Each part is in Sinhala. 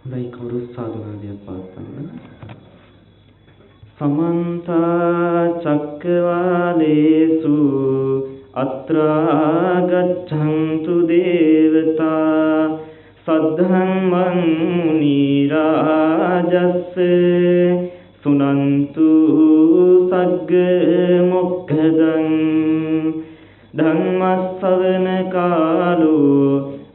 හොඳයි කවුරු සාදුනාදියක් පවත්වන්න. සමන්ත චක්කවාලේසු අත්‍රා ගච්ඡන්තු දේවතා සද්ධම්මං මුනි රාජස්ස සුනන්තු සග්ග මොක්ඛදං ධම්මස්සවන කාලෝ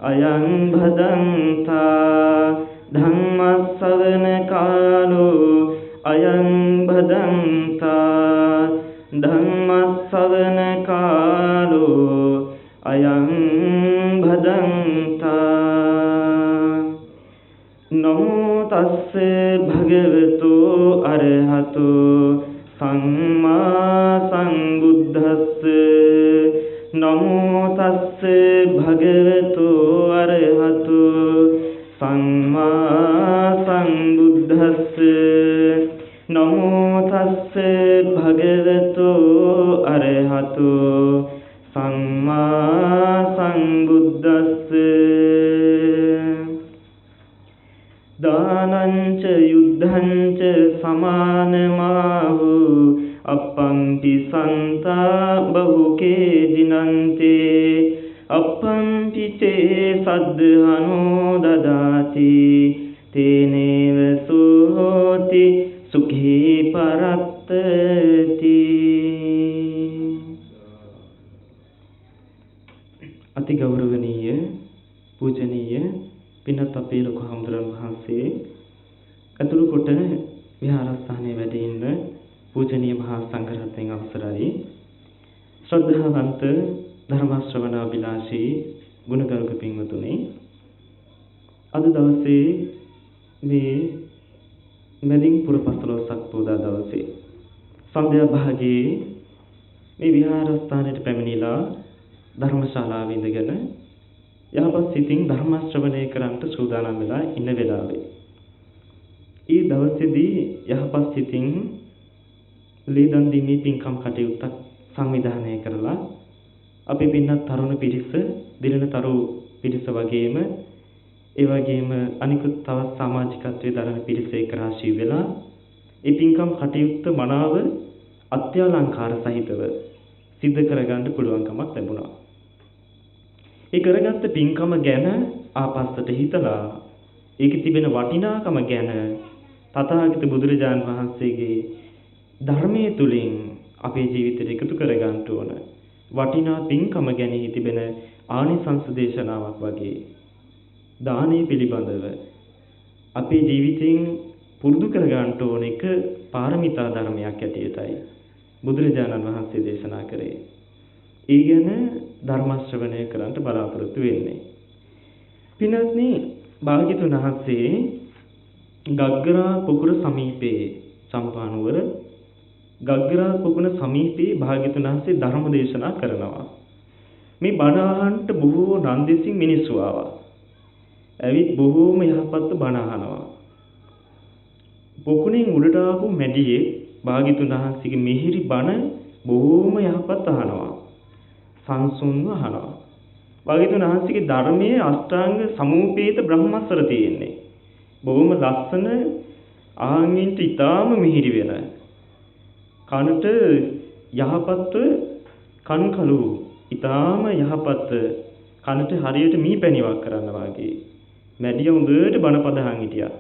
අයං භදන්තා ධම්මස්සවන කාලෝ අයං භදන්තා ධම්මස්සවන කාලෝ අයං භදන්තා නමෝ තස්ස භගවතු අරහතු සම්මා සම්බුද්දස්ස නමෝ තස්ස භගවතු අරහතු සම්මා සම්බුද්දස්ස නමෝ තස්ස භගවතු අරහතු සම්මා සම්බුද්දස්ස දානංච යුද්ධංච සමානමාහු අප්පන්ති සන්තා බහුකේ දිනන්තේ අප්පන්ති තේ සද්ධානෝ දදාති තේනේව සෝති සුඛී පරත්තති. අති ගෞරවනීය පූජනීය පින්වත් අපේ ලොකු හාමුදුරන් වහන්සේ අතුරු කොට විහාරස්ථානයේ වැඩ ඉන්න පූජනීය මහා සංඝරත්නයන් අවසරයි. ශ්‍රද්ධාවන්ත ධර්ම ශ්‍රවණාභිලාෂී ගුණගරුක පින්වතුනි, අද දවසේ මේ මැදින් පුර 15ක් පෝදා දවසේ සන්ධ්‍යා භාගයේ මේ විහාරස්ථානයට පැමිණිලා ධර්මශාලාවේ ඉඳගෙන යහපත් සිතින් ධර්ම ශ්‍රවණය කරන්නට සූදානම් වෙලා ඉන්න වෙලාවේ ඊ දවසේදී යහපත් සිතින් ලීදන් දීමේ පින්කම් කටයුත්තක් සංවිධානය කරලා අපි පින්නත් තරුණ පිරිස, දිලන තරු පිරිස වගේම ඒ වගේම අනිකුත් තවත් සමාජිකත්වයේ දරන පිරිස එක්ක රාශී වෙලා ඒ පින්කම් කටයුත්ත මනාව අත්‍යලංකාර සහිතව සිද්ධ කරගන්න පුළුවන්කමක් ලැබුණා. ඒ කරගත්ත පින්කම ගැන ආපස්සට හිතලා ඒකේ තිබෙන වටිනාකම ගැන තථාගත බුදුරජාණන් වහන්සේගේ ධර්මයේ තුලින් අපේ ජීවිතයට එකතු කරගන්න ඕන වටිනා පින්කම ගැන තිබෙන ආනිසංස දේශනාවක් වගේ දානීය පිළිබඳව අපේ ජීවිතෙන් පුරුදු කරගන්න ඕන එක පාරමිතා ධර්මයක් ඇටියටයි බුදුරජාණන් වහන්සේ දේශනා කරේ. ඒ ගැන ධර්ම ශ්‍රවණය කරන්න බලාපොරොත්තු වෙන්නේ. පින්වත්නි, භාග්‍යතුන් වහන්සේ ගග්ගරා පුකුර සමීපයේ චම්පානුවර ගග්ගරා පුකුණ සමීපයේ භාග්‍යතුන් වහන්සේ ධර්ම දේශනා කරනවා. මේ බණ අහන්නට බොහෝ නන්දෙසින් මිනිස්සු ආවා. ඇවිත් බොහෝම යහපත් බණ අහනවා. පුකුණෙන් උඩට ආපු මැඩියේ භාග්‍යතුන් වහන්සේගේ මිහිරි බණ බොහෝම යහපත් අහනවා. සංසුන්ව අහනවා. භාග්‍යතුන් වහන්සේගේ ධර්මයේ අෂ්ටාංග සමූපේත බ්‍රහ්මස්වර තියෙන්නේ. බොහොම ලස්සන ආන්වින්ට ඊටාම මිහිරි වෙන කනට යහපත්ව කන් කළු ඊටාම යහපත් කනට හරියට මීපැණිවක් කරන්න වාගේ මැඩිය හොඳට බණපද අහන් හිටියා.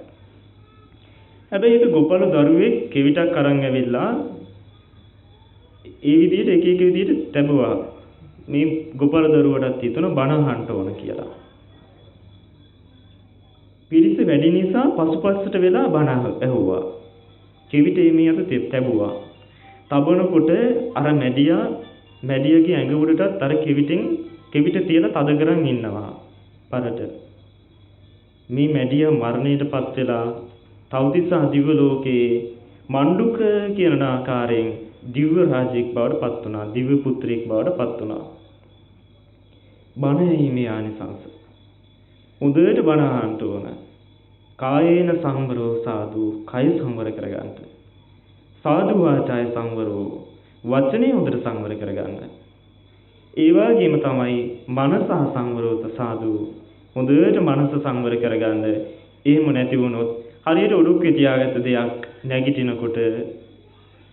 හැබැයි ඒක ගොපළු දරුවෙක් කෙවිතක් අරන් ඇවිල්ලා ඒ විදිහට එක එක විදිහට තැබුවා. මේ ගොපළු දරුවටත් හිතුණ බණ අහන්න ඕන කියලා. පිරිස වැඩි නිසා පසුපස්සට වෙලා බණ ඇහුවා. කෙවිතේ මේ අත තැබුවා. තබනකොට අර මැඩියගේ ඇඟ උඩටත් අර කෙවිත තියලා තද කරන් ඉන්නවා පරට. මේ මැඩිය මරණයටපත් වෙලා තව්තිසා දිව්‍ය ලෝකේ මණ්ඩුක කියන ආකාරයෙන් දිව්‍ය රාජෙක් බවට පත් වුණා. දිව්‍ය පුත්‍රයෙක් බවට පත් වුණා. බණ ඇහිීමේ ආනිසංස. හොඳට බණ අහන්න ඕන. කායේන සංවරෝ සාදු, කය සංවර කරගන්න. සාදු වාචාය සංවරෝ, වචනේ හොඳට සංවර කරගන්න. ඒ වගේම තමයි මනස සංවරෝත සාදු, හොඳට මනස සංවර කරගන්න. එහෙම නැති වුණොත් හරියට ඔඩුක්කේ තියාගත්ත දෙයක් නැගිටිනකොට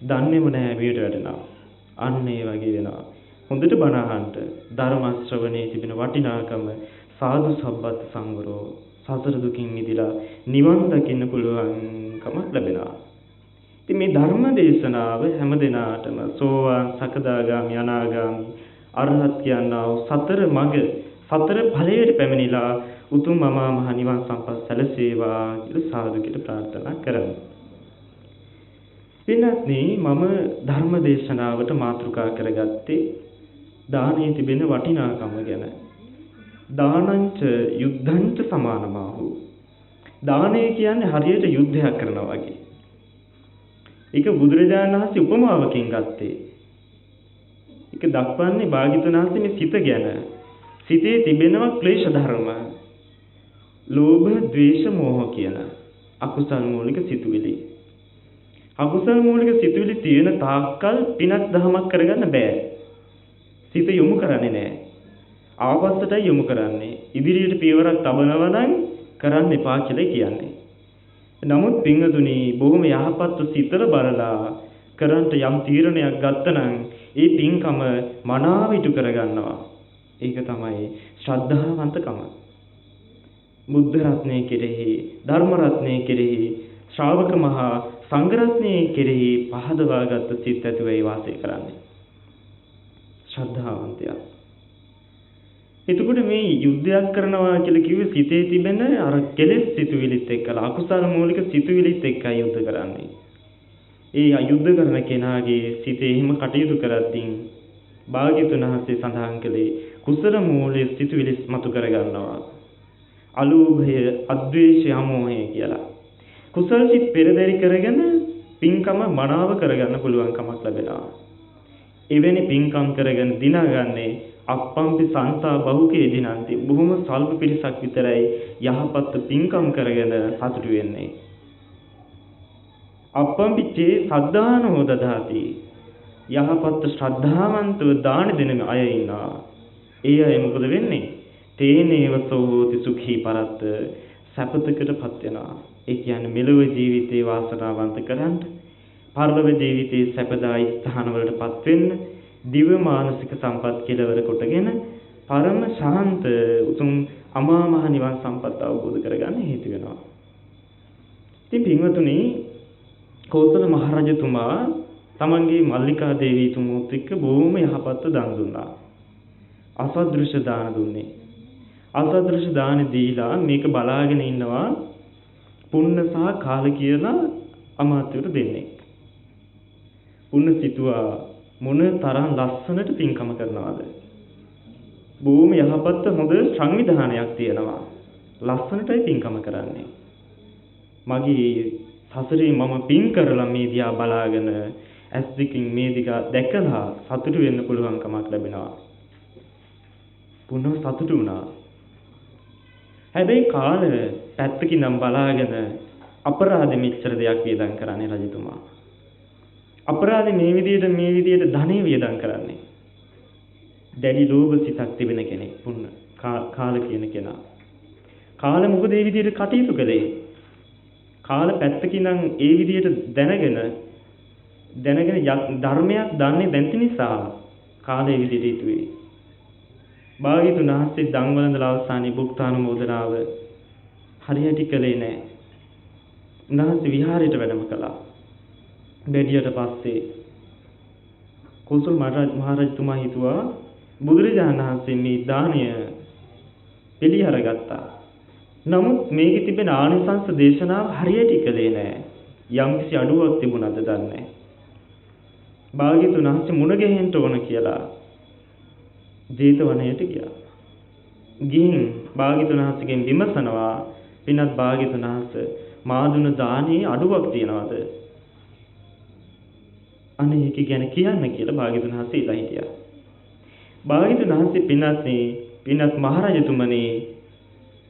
දන්නේම නැහැ වියට වැටෙනවා. අන්න ඒ වගේ වෙනවා. හොඳට බණ අහන්න, ධර්ම ශ්‍රවණයේ තිබෙන වටිනාකම සාදු සබ්බත් සංවරෝ, සසර දුකින් මිදලා නිවන් දකින්න පුළුවන්කම ලැබෙනවා. ඉතින් මේ ධර්ම දේශනාව හැම දිනාටම සෝවාන්, සකදාගාමි, අනාගාමි, අරහත් කියනා වූ සතර මඟ, සතර ඵලයට පැමිණිලා උතුම් අමා මහ නිවන් සම්පත් සැලසේවා කියලා සාදු කියලා ප්‍රාර්ථනා කරමු. වෙනත්නි මම ධර්ම දේශනාවට මාතෘකා කරගත්තේ දානයේ තිබෙන වටිනාකම ගැන. දානංච යුද්ධංච සමානමාහු. දානය කියන්නේ හරියට යුද්ධයක් කරනවා වගේ. ඒක බුදුරජාණන් වහන්සේ උපමාවකින් ගත්තේ. ඒක දක්වන්නේ භාග්‍යවතුන් වහන්සේ මේ සිත ගැන. සිතේ තිබෙනවා ක්ලේශ ධර්ම. ලෝභ, ද්වේෂ, මෝහ කියන අකුසල් මූලික සිතුවිලි. අකුසල් මූලික සිතුවිලි තියෙන තාක්කල් පිනක් දහමක් කරගන්න බෑ. සිත යොමු කරන්නේ නැහැ. ආපස්සටයි යොමු කරන්නේ. ඉදිරියට පියවරක් තබනවා නම් කරන්න එපා කියලා කියන්නේ. නමුත් පින්වතුනි බොහොම යහපත් සිතට බලලා කරන්ට යම් තීරණයක් ගත්තනම් ඒ පින්කම මනාව ඉටු කරගන්නවා. ඒක තමයි ශ්‍රද්ධාවන්තකම. බුද්ධ රත්නයේ කෙරෙහි, ධර්ම රත්නයේ කෙරෙහි, ශ්‍රාවක මහා සංඝ රත්නයේ කෙරෙහි පහදවාගත් සිත් ඇතුවයි වාසය කරන්නේ. ශ්‍රද්ධාවන්තයා. එතකොට මේ යුද්ධයක් කරනවා කියලා කිව්වේ සිතේ තිබෙන අර කෙලෙස් සිතුවිලිත් එක්කලා අකුසල මූලික සිතුවිලිත් එක්කයි යුද්ධ කරන්නේ. ඒ යුද්ධ කරන කෙනාගේ සිතේ එහෙම කටයුතු කරද්දී භාග්‍යවතුන් වහන්සේ සඳහන් කළේ කුසල මූලික සිතුවිලි මතු කරගන්නවා. අලෝභය, අද්වේෂය, අමෝහය කියලා. කුසල සිත් පෙරදරි කරගෙන පින්කම මනාව කරගන්න පුළුවන්කමක් ලැබෙනවා. එවැනි පින්කම් කරගෙන දිනාගන්නේ අප්පම්පි සංසා බහුකේ දිනන්ති. බොහොම සල්ප පිරිසක් විතරයි යහපත් පින්කම් කරගෙන සතුටු වෙන්නේ. අප්පම්පිච්චේ සද්ධානෝ දදාති. යහපත් ශ්‍රද්ධාවන්තව දාන දෙන අය ඉන්නවා. ඒ අය මොකද වෙන්නේ? තේනේව සෝති සුඛී පරත්ත, සැපතකටපත් වෙනවා. ඒ කියන්නේ මෙලොව ජීවිතේ වාසනාවන්ත කරන්න, පරලොව ජීවිතේ සැපදායි ස්ථානවලටපත් වෙන්න, දිව්‍ය මානසික සම්පත් කෙලවර කොටගෙන පරම ශාන්ත උතුම් අමා මහ නිවන් සම්පත් අවබෝධ කරගන්න හේතු වෙනවා. ඉතින් පින්වතුනි, කෝසල මහරජතුමා තමන්ගේ මල්ලිකා දේවීතුමෝත් එක්ක බොහොම යහපත් දන් දුන්නා. අසදෘශ්‍ය දාන දුන්නේ. අසදෘශ්‍ය දාන දීලා මේක බලාගෙන ඉන්නවා පුන්න සහ කාල කියලා අමාත්‍යවරු දෙන්නේ. පුන්න සිතුවා මොන තරම් ලස්සනට පින්කම කරනවද? බොහොම යහපත් හොඳ සංවිධානයක් තියෙනවා. ලස්සනටයි පින්කම කරන්නේ. මගේ සසරේ මම පින් කරලා මේ දිහා බලාගෙන ඇස් දෙකින් මේ දිහා දැකලා සතුටු වෙන්න පුළුවන්කමක් ලැබෙනවා. පුන්නම සතුටු වුණා. හැබැයි කාල පැත්තකින් නම් බලාගෙන අපරාධෙ මෙච්චර දෙයක් වියදම් කරන්නේ රජතුමා. අපරාධෙ මේ විදියට ධනෙ වියදම් කරන්නේ. දැඩි ලෝභ සිතක් තිබෙන කෙනෙක් පුන්න කාල කියන කෙනා. කාල මොකද මේ විදියට කටයුතු කළේ? කාල පැත්තකින් නම් ඒ විදියට දැනගෙන ධර්මයක් දන්නේ නැති නිසා කාලේ විදියට හිතුවේ. භාග්‍යවතුන් වහන්සේ දන් වළඳලා අවසානයේ භුක්තානුමෝදනාව හරියට කළේ නැහැ. උන්වහන්සේ විහාරයට වැඩම කළා. බැදියට පස්සේ කෝසල මහරජතුමා හිතුවා බුදුරජාණන් වහන්සේ මේ දානය පිළිඅරගත්තා. නමුත් මේකේ තිබෙන ආනිසංස දේශනාව හරියට කළේ නැහැ. යම්කිසි අඩුවක් තිබුණාද දන්නේ නැහැ. භාග්‍යවතුන් වහන්සේ මුණ ගැහෙන්න ඕන කියලා ජේතවනයට ගියා. ගිහින් භාග්‍යවතුන් වහන්සේගෙන් විමසනවා පින්වත් භාග්‍යවතුන් වහන්සේ මා දුන දානේ අඩුවක් තියනවාද? අනේ ඒක ගැන කියන්න කියලා භාග්‍යතුන් වහන්සේ ඉලා හිටියා. භාග්‍යතුන් වහන්සේ පින්වත්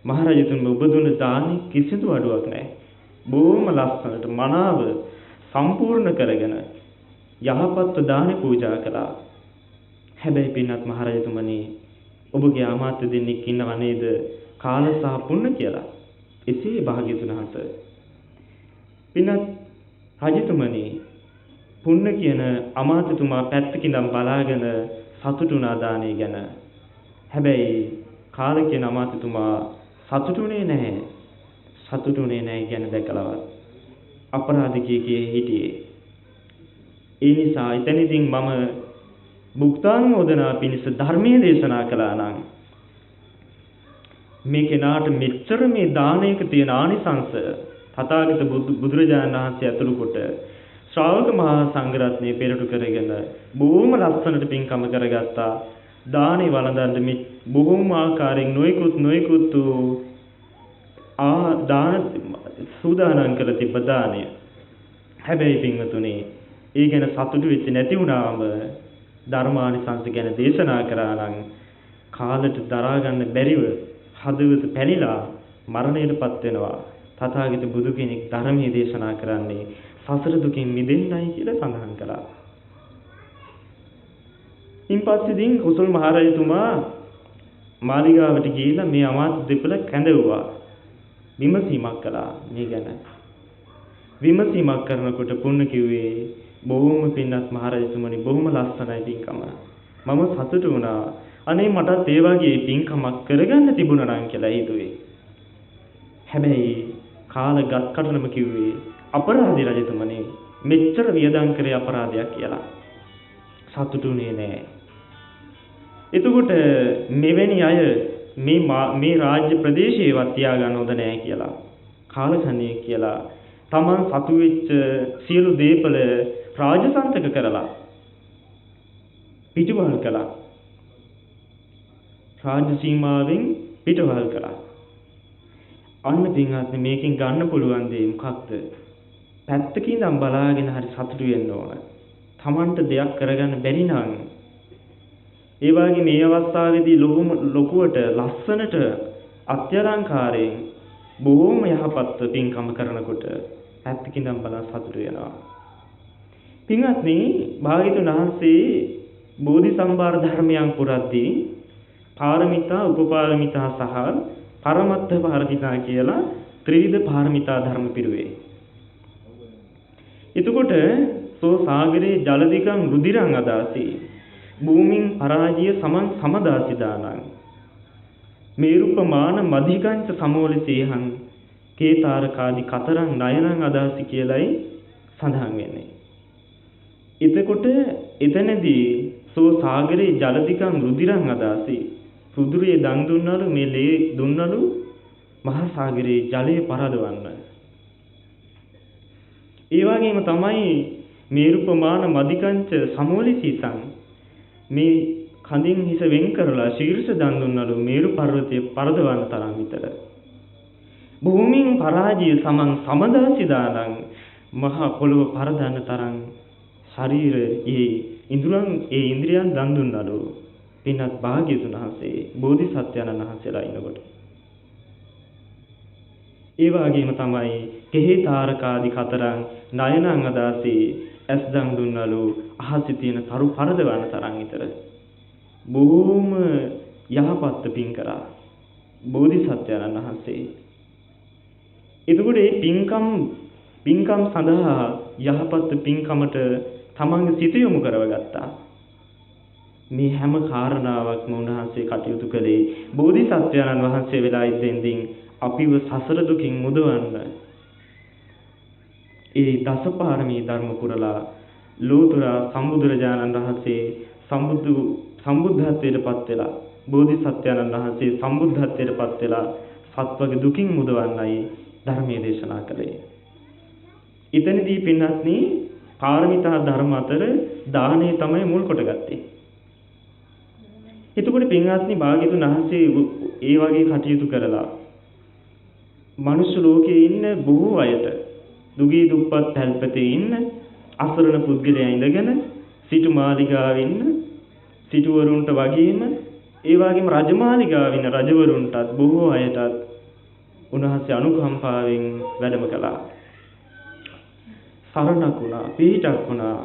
මහරජතුමනි ඔබ දුන්න දානි කිසිදු අඩුවක් නැහැ. බොහොම ලස්සනට මනාව සම්පූර්ණ කරගෙන යහපත්ව දානි පූජා කළා. හැබැයි පින්වත් මහරජතුමනි ඔබගේ ආමාත්‍ය දෙන්නෙක් ඉන්නව නේද කාල සහ පුණ්‍ය කියලා. එසේ භාග්‍යතුන් වහන්සේ පින්වත් රජතුමනි පුණ්‍ය කියන අමාත්‍යතුමා පැත්තකින්දම් බලාගෙන සතුටුනා දානේ ගැන. හැබැයි කාල කියන අමාත්‍යතුමා සතුටුනේ නැහැ ගැන දැකලවත් අපරාධිකයෙක් හිටියේ. ඒ නිසා එතනදී මම භුක්තානුමෝදනා පිණිස ධර්මයේ දේශනා කළා නම් මේ කෙනාට මෙච්චර මේ දානයක තියෙන ආනිසංස තථාගත බුදුරජාණන් වහන්සේ ඇතුළු කොට ශ්‍රාවක මහා සංඝරත්නය පෙරටු කරගෙන බොහොම ලස්සනට පින්කම කරගත්තා. දානේ වළඳන්න මේ බොහොම ආකාරයෙන් නොයෙකුත් දාන සූදානම් කළ තිබ්බ දානය. හැබැයි පින්වතුනි ඒ ගැන සතුටු වෙච්ච නැති වුණාම ධර්මානිසංස ගැන දේශනා කරා නම් කාලට දරා ගන්න බැරිව හදවත පැලිලා මරණයටපත් වෙනවා. තථාගත බුදු කෙනෙක් ධර්මයේ දේශනා කරන්නේ සසර දුකින් මිදෙන්නයි කියලා සඳහන් කළා. ඉන්පස්සේදී කුසල් මහරජතුමා මාලිගාවට ගිහිල්ලා මේ අමාත්‍ය දෙපළ කැඳවුවා. විමසීමක් කළා මේ ගැන. විමසීමක් කරනකොට පුන්න කිව්වේ බොහොම පින්වත් මහරජතුමනි බොහොම ලස්සනයි පින්කම. මම සතුටු වුණා. අනේ මටත් ඒ වගේ පින්කමක් කරගන්න තිබුණා නම් කියලා හිතුවේ. හැබැයි කාලගත් කටනම කිව්වේ අපරාධී රජතුමනි මෙච්චර වියදම් කරේ අපරාධයක් කියලා. සතුටුුනේ නෑ. එතකොට මෙවැනි අය මේ රාජ්‍ය ප්‍රදේශයේවත් තියාගන්න හොඳ නෑ කියලා. කාලකන්ණිය කියලා තමන් සතු වෙච්ච සියලු දේපල රාජසන්තක කරලා පිටුවහල් කළා. රාජ්‍ය සීමාවෙන් පිටුවහල් කළා. අන්න පින්වත්නි මේකෙන් ගන්න පුළුවන් දේ මොකක්ද? පැත්තකින් ඉඳන් බලාගෙන හරි සතුටු වෙන්න ඕන. තමන්ට දෙයක් කරගන්න බැරි නම් ඒ වගේ මේ අවස්ථාවේදී ලොකුවට ලස්සනට අත්‍යලංකාරයෙන් බොහොම යහපත් පින්කම කරනකොට පැත්තකින් ඉඳන් බලන් සතුටු වෙනවා. පින්වත්නි භාග්‍යවතුන් වහන්සේ බෝධි සම්භාර ධර්මයන් පුරද්දී පාරමිතා උපපාරමිතා සහ පරමත්ත පාරමිතා කියලා ත්‍රිවිධ පාරමිතා ධර්ම පිරුවේ. එතකොට සෝ සාගරේ ජලදිකං රුධිරං අදාසි භූමින් පරාජය සමන් සමදාසි දානං මේරුපමාන මධිකංච සමෝලසේහං කේතාරකාදි කතරං නයනං අදාසි කියලයි සඳහන් වෙන්නේ. එතකොට එතනදී සෝ සාගරේ ජලදිකං රුධිරං අදාසි රුධිරයේ දන් දුන්නලු මේ ලේ දුන්නලු මහා සාගරේ ජලය පරදවන්න. ඒ වගේම තමයි මේරුපමාන මධිකංච සමෝලසීසං මේ කඳින් හිස වෙන් කරලා ශීර්ෂ දන් දුන්නලු මේරු පර්වතයේ පරදවන්න තරම් විතර. භූමින් පරාජය සමන් සමදාසිදානං මහා පොළොව පරදන්න තරම් ශරීරයේ ඉන්ද්‍රියන් දන් දුන්නලු පින්වත් භාග්‍යවතුන් වහන්සේ බෝධිසත්වයන්න් වහන්සේලා ඉන්නකොට. ඒ වගේම තමයි කෙහි තාරකාදි කතරං නයනං අදාසී ඇස් දන් දුන්නලු අහසේ තියෙන තරු පරදවන තරම් විතර. බොහොම යහපත් පින් කරා බෝධිසත්වයන්න් වහන්සේ. එතකොට මේ පින්කම් සඳහා යහපත් පින්කමට තමන්ගේ සිත යොමු කරවගත්තා. මේ හැම කාරණාවක්ම උන්වහන්සේ කටයුතු කළේ බෝධිසත්වයන්න් වහන්සේ වෙලා ඉඳින් අපිව සසර දුකින් මුදවන්න. ඒ දසපාරමී ධර්ම පුරලා ලෝතර සම්බුදුරජාණන් වහන්සේ සම්බුද්ධත්වයට පත් වෙලා බෝධිසත්වයන්න් වහන්සේ සම්බුද්ධත්වයට පත් වෙලා සත්වගේ දුකින් මුදවන්නයි ධර්මයේ දේශනා කළේ. ඉතනදී පින්වත්නි පාරමිතා ධර්ම අතර දානය තමයි මුල් කොටගත්තේ. එතකොට පින්වත්නි භාග්‍යවතුන් වහන්සේ ඒ වගේ කටයුතු කරලා මනුෂ්‍ය ලෝකයේ ඉන්න බොහෝ අයට දුගී දුප්පත් පැල්පතේ ඉන්න අසරණ පුද්ගලයා ඉඳගෙන සිටු මාලිගාවේ ඉන්න සිටුවරුන්ට වගේම ඒ වගේම රජමාලිගාවේ ඉන්න රජවරුන්ටත් බොහෝ අයටත් උන්වහන්සේ අනුකම්පාවෙන් වැඩම කළා. සරණක් වුණා, පිහිටක් වුණා.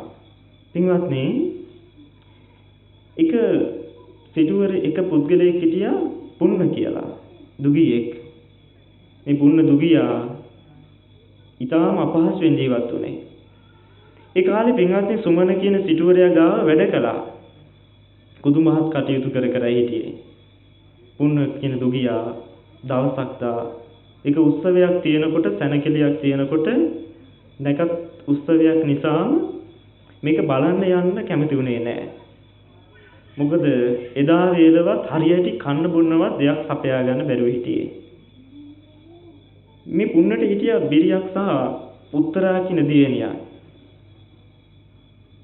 පින්වත්නි, එක සිටුවර පුද්ගලයෙක් හිටියා පුන්න කියලා. දුගියෙක්. මේ පුන්න දුගියා ඊටාම අපහසුවෙන් ජීවත් වුණේ. ඒ කාලේ පින්වත්නි සුමන කියන සිටුවරයා ගාව වැඩ කළා. කුදුමහත් කටයුතු කර කර හිටියේ. පුන්න කියන දුගියා දවසක් දා එක උත්සවයක් තියෙනකොට සැනකෙලියක් තියෙනකොට නැකත් උත්සවයක් නිසාම මේක බලන්න යන්න කැමති වුණේ නැහැ. මොකද එදා වේලවත් හරියට කන්න බොන්නවත් දෙයක් සපයා ගන්න බැරුව හිටියේ. මේ පුන්නට හිටියා බිරියක් සහ උත්තරා කියන දියණියක්.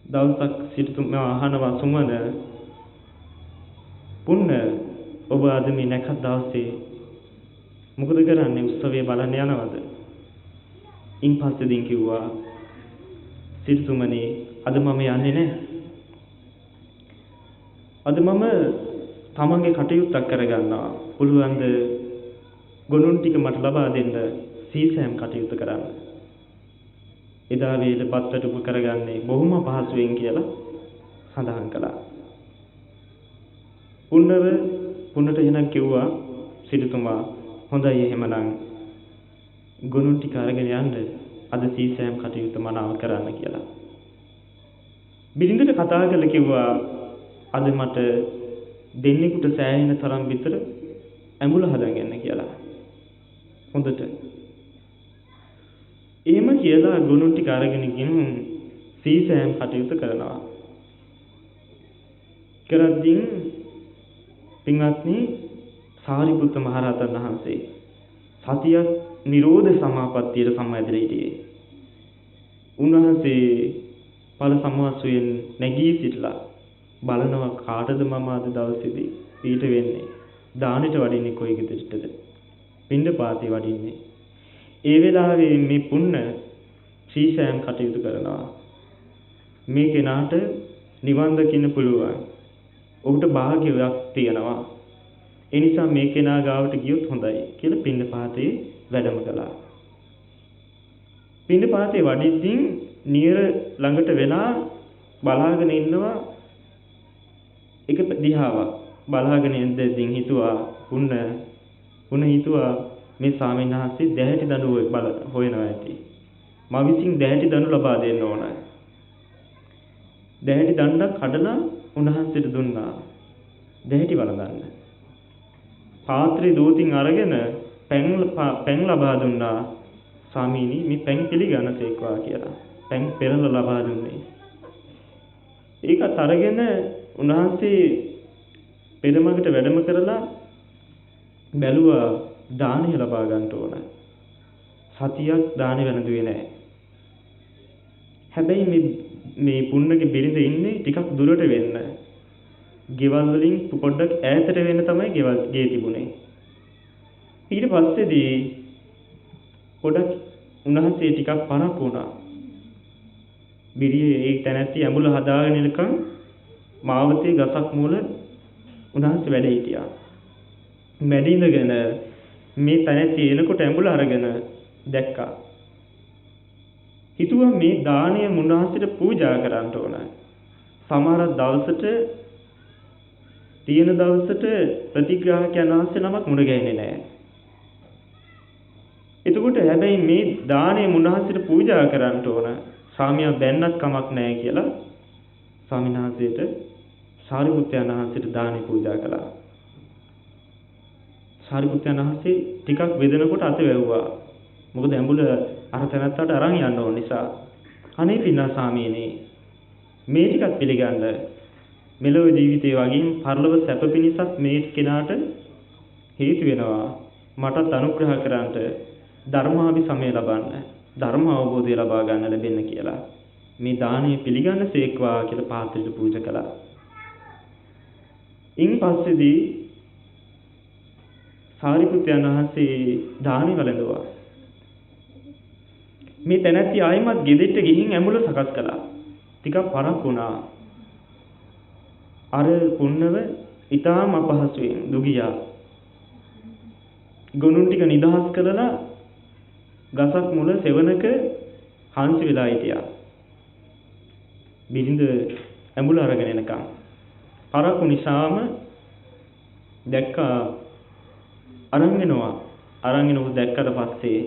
දවසක් සිටුතුමා අහනවා සුමන, පුන්න ඔබ අද මේ නැකත් දවසේ මොකද කරන්නේ? උත්සවය බලන්න යනවද? ඉන්පස්සේ දින් කිව්වා, සිටුතුමනි අද මම යන්නේ නැහැ. අද මම තමන්ගේ කටයුත්තක් කරගන්නවා. පුළුවන්ද ගොනුන් ටික මට ලබා දෙන්න සීසෑම් කටයුතු කරන්න. එදා වේල පත්වටුපු කරගන්නේ බොහොම පහසුවෙන් කියලා සඳහන් කළා. පුන්නට එහෙනම් කිව්වා සිටුතුමා, හොඳයි එහෙමනම් ගොනුන් ටික අරගෙන යන්න අද සීසෑම් කටයුතු මනාව කරන්න කියලා. බිරිඳට කතා කරලා කිව්වා, අද මට දෙන්නෙකුට සෑහෙන තරම් විතර ඇඹුල හදාගන්න කියලා. හොඳට. එහෙම කියලා ගොනුන් ටික අරගෙන ගිහින් සීසෑම් කටයුතු කරනවා. කරද්දී පින්වත්නි සාරිපුත්ත මහරහතන් වහන්සේ සතියක් නිරෝධ සමාපත්තියට සම්බන්ධලා හිටියේ. උන්වහන්සේ ඵල සමවස්සුවෙන් නැගී සිටලා බලනවා කාටද මම අද දවසේදී ඊට වෙන්නේ. දානෙට වඩින්නේ කොයි ගෙදරටද? පින්ඩපාතේ වඩින්නේ. ඒ වෙලාවේ මේ පුන්න සීසෑම් කටයුතු කරනවා. මේ කෙනාට නිවන් දකින්න පුළුවන්. ඔහුට භාග්‍යයක් තියෙනවා. ඒ නිසා මේ කෙනා ගාවට ගියොත් හොඳයි කියලා පින්ඩපාතේ වැඩම කළා. පින්ඩපාතේ වඩිද්දී නියර ළඟට වෙලා බලාගෙන ඉන්නවා එක දිහාවක්. බලාගෙන ඉඳදී හිතුවා පුන්න හිතුවා මේ ස්වාමීන් වහන්සේ දැහැටි දඬු හොයනවා ඇති. මම විසින් දැහැටි දඬු ලබා දෙන්න ඕන. දැහැටි දණ්ඩක් කඩලා උන්වහන්සේට දුන්නා. දැහැටි වළඳන්න. පාත්‍රේ දෝතින් අරගෙන පැන් ලබා දුන්නා. ස්වාමීනි මේ පැන් පිළිගන්නසේක්වා කියලා. පැන් පෙරලා ලබා දුන්නේ. ඒකත් අරගෙන උන්වහන්සේ පෙරමකට වැඩම කරලා බැලුවා දානය ලබා ගන්න ඕන. සතියක් දානය වැළඳුවේ නැහැ. හැබැයි මේ පුන්නගේ බිරිඳ ඉන්නේ ටිකක් දුරට වෙන්න. ගෙවල් වලින් පොඩ්ඩක් ඈතට වෙන්න තමයි ගේ තිබුණේ. ඊට පස්සේදී පොඩක් උන්වහන්සේ ටිකක් පරක් වුණා. බිරිය ඒ තැනැත්ති ඇඹුල හදාගෙන ඉලකම් මාවතේ ගසක් මූල උන්වහන්සේ වැඩ හිටියා. වැඩ ඉඳගෙන මේ තැනැත්ති එනකොට ඇඹුල අරගෙන දැක්කා. හිතුවා මේ දාණය මුන්වහන්සේට පූජා කරන්න ඕන. සමහර දවසට තියෙන දවසට ප්‍රතිග්‍රාහකයන් වහන්සේ නමක් මුණ ගැහෙන්නේ නැහැ. එතකොට හැබැයි මේ දාණය මුන්වහන්සේට පූජා කරන්න ඕන. ස්වාමියා බැන්නත් කමක් නැහැ කියලා ස්වාමීන් වහන්සේට සාරිපුත්යන් වහන්සේට දාණය පූජා කළා. සාරිපුත්යන් වහන්සේ ටිකක් වේදෙනකොට අත වැව්වා. මොකද ඇඹුල අර තැනත්තට අරන් යන්න ඕන නිසා. අනේ පින්නා ස්වාමීනි මේ ටිකක් පිළිගන්න. මෙලොව ජීවිතේ වගේම පරලොව සැප පිණිසත් මේ කෙනාට හේතු වෙනවා. මටත් අනුග්‍රහ කරන්නට ධර්මාභි සමය ලබන්න, ධර්ම අවබෝධය ලබා ගන්න ලැබෙන්න කියලා. මේ දානය පිළිගන්න සේක්වා කියලා පාත්‍රයට පූජා කළා. ඉන් පස්සේදී සාරිපුත්යන් වහන්සේ දානි වළඳුවා. මේ තැනැත්ති ආයිමත් ගෙදෙට්ට ගිහින් ඇඹුල සකස් කළා. ටිකක් පරක් වුණා. අර පුන්නව ඊටාම අපහසුයෙන් දුගියා. ගොනුන් ටික නිදහස් කරලා ගසක් මුල සෙවණක හාන්සි වෙලා හිටියා. බිරිඳ ඇඹුල අරගෙන එනකම්. පරක්කු නිසාම දැක්කා අරන් එනවා. අරන් එනකොට දැක්කට පස්සේ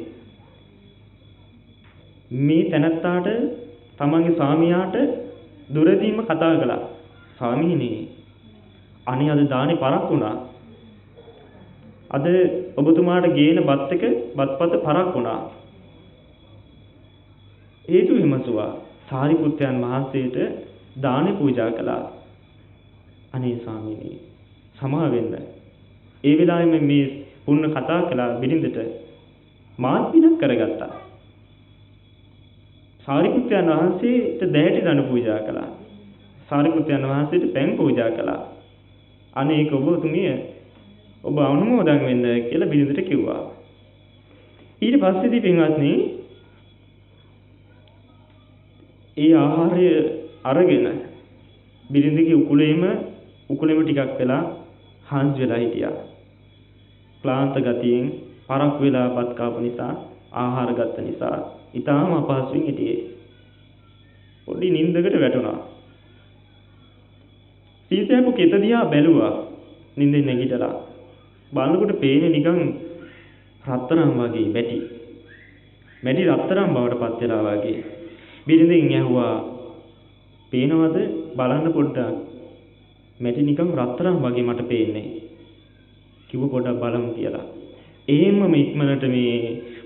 මේ තැනත්තාට තමන්ගේ ස්වාමියාට දුරදීම කතා කළා. ස්වාමීනි අනේ අද දානේ පරක් වුණා. අද ඔබතුමාට ගේන බත් එක බත්පත පරක් වුණා. හේතු විමසුවා. සාරිපුත්තයන් වහන්සේට දානේ පූජා කළා. අනේ ස්වාමීනි සමා වෙන්න. ඒ වෙලාවෙම මේ පුන්න කතා කළා බිරිඳට. මාත් පිනක් කරගත්තා. සාරිපුත්තයන් වහන්සේට දැහැටි දන පූජා කළා. සාරිපුත්තයන් වහන්සේට පැන් පූජා කළා. අනේ ඒක ඔබතුමිය ඔබ අනුමෝදන් වෙන්න කියලා බිරිඳට කිව්වා. ඊට පස්සේදී පින්වත්නි ඒ ආහාරය අරගෙන බිරිඳගේ උකුලෙම ටිකක් වෙලා හාන්ස් වෙලා හිටියා. ක්ලාන්ත ගතියෙන් පරක් වෙලා බත් කාපු නිසා ආහාර ගත්ත නිසා ඊටාම අපහසුයෙන් හිටියේ. පොඩි නිින්දකට වැටුණා. සීසෑපු කෙත දිහා බැලුවා. නිින්දෙන් නැගිටලා. බලනකොට පේන්නේ නිකන් රත්තරන් වගේ මැටි. මැටි රත්තරන් බවට පත් වෙලා වගේ. බිරිඳෙන් ඇහුවා පේනවද බලන්න පොඩ්ඩක්. මැටි නිකන් රත්තරන් වගේ මට පේන්නේ. කිව්ව පොඩ්ඩක් බලමු කියලා. එහෙමම ඉක්මනට මේ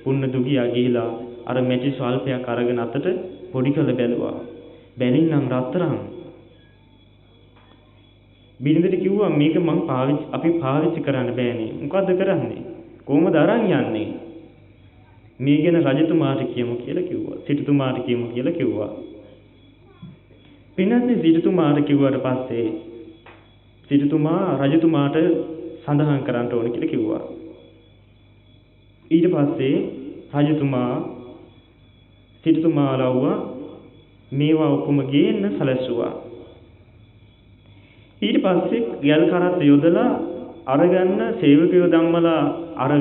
පුන්න දුගියා ගිහිලා අර මැටි ස්වල්පයක් අරගෙන අතට පොඩි කළ බැලුවා. බැලින්නම් රත්තරන්. බිරිඳට කිව්වා මේක අපි පාවිච්චි කරන්න බෑනේ. මොකද්ද කරන්නේ? කොහොමද අරන් යන්නේ? මේ ගැන රජතුමාට කියමු කියලා කිව්වා. සිටුතුමාට කියමු කියලා කිව්වා. පින්නන්නේ සිටුතුමාට කිව්වට පස්සේ සිටුතුමා රජතුමාට සඳහන් කරන්න ඕන කියලා කිව්වා. ඊට පස්සේ රජතුමා සිටුතුමා ලව්වා මේවා ඔක්කොම ගේන්න සැලැස්සුවා. ඊට පස්සේ ගල් කරත් යොදලා අරගන්න සේවකයෝ ධම්මලා අර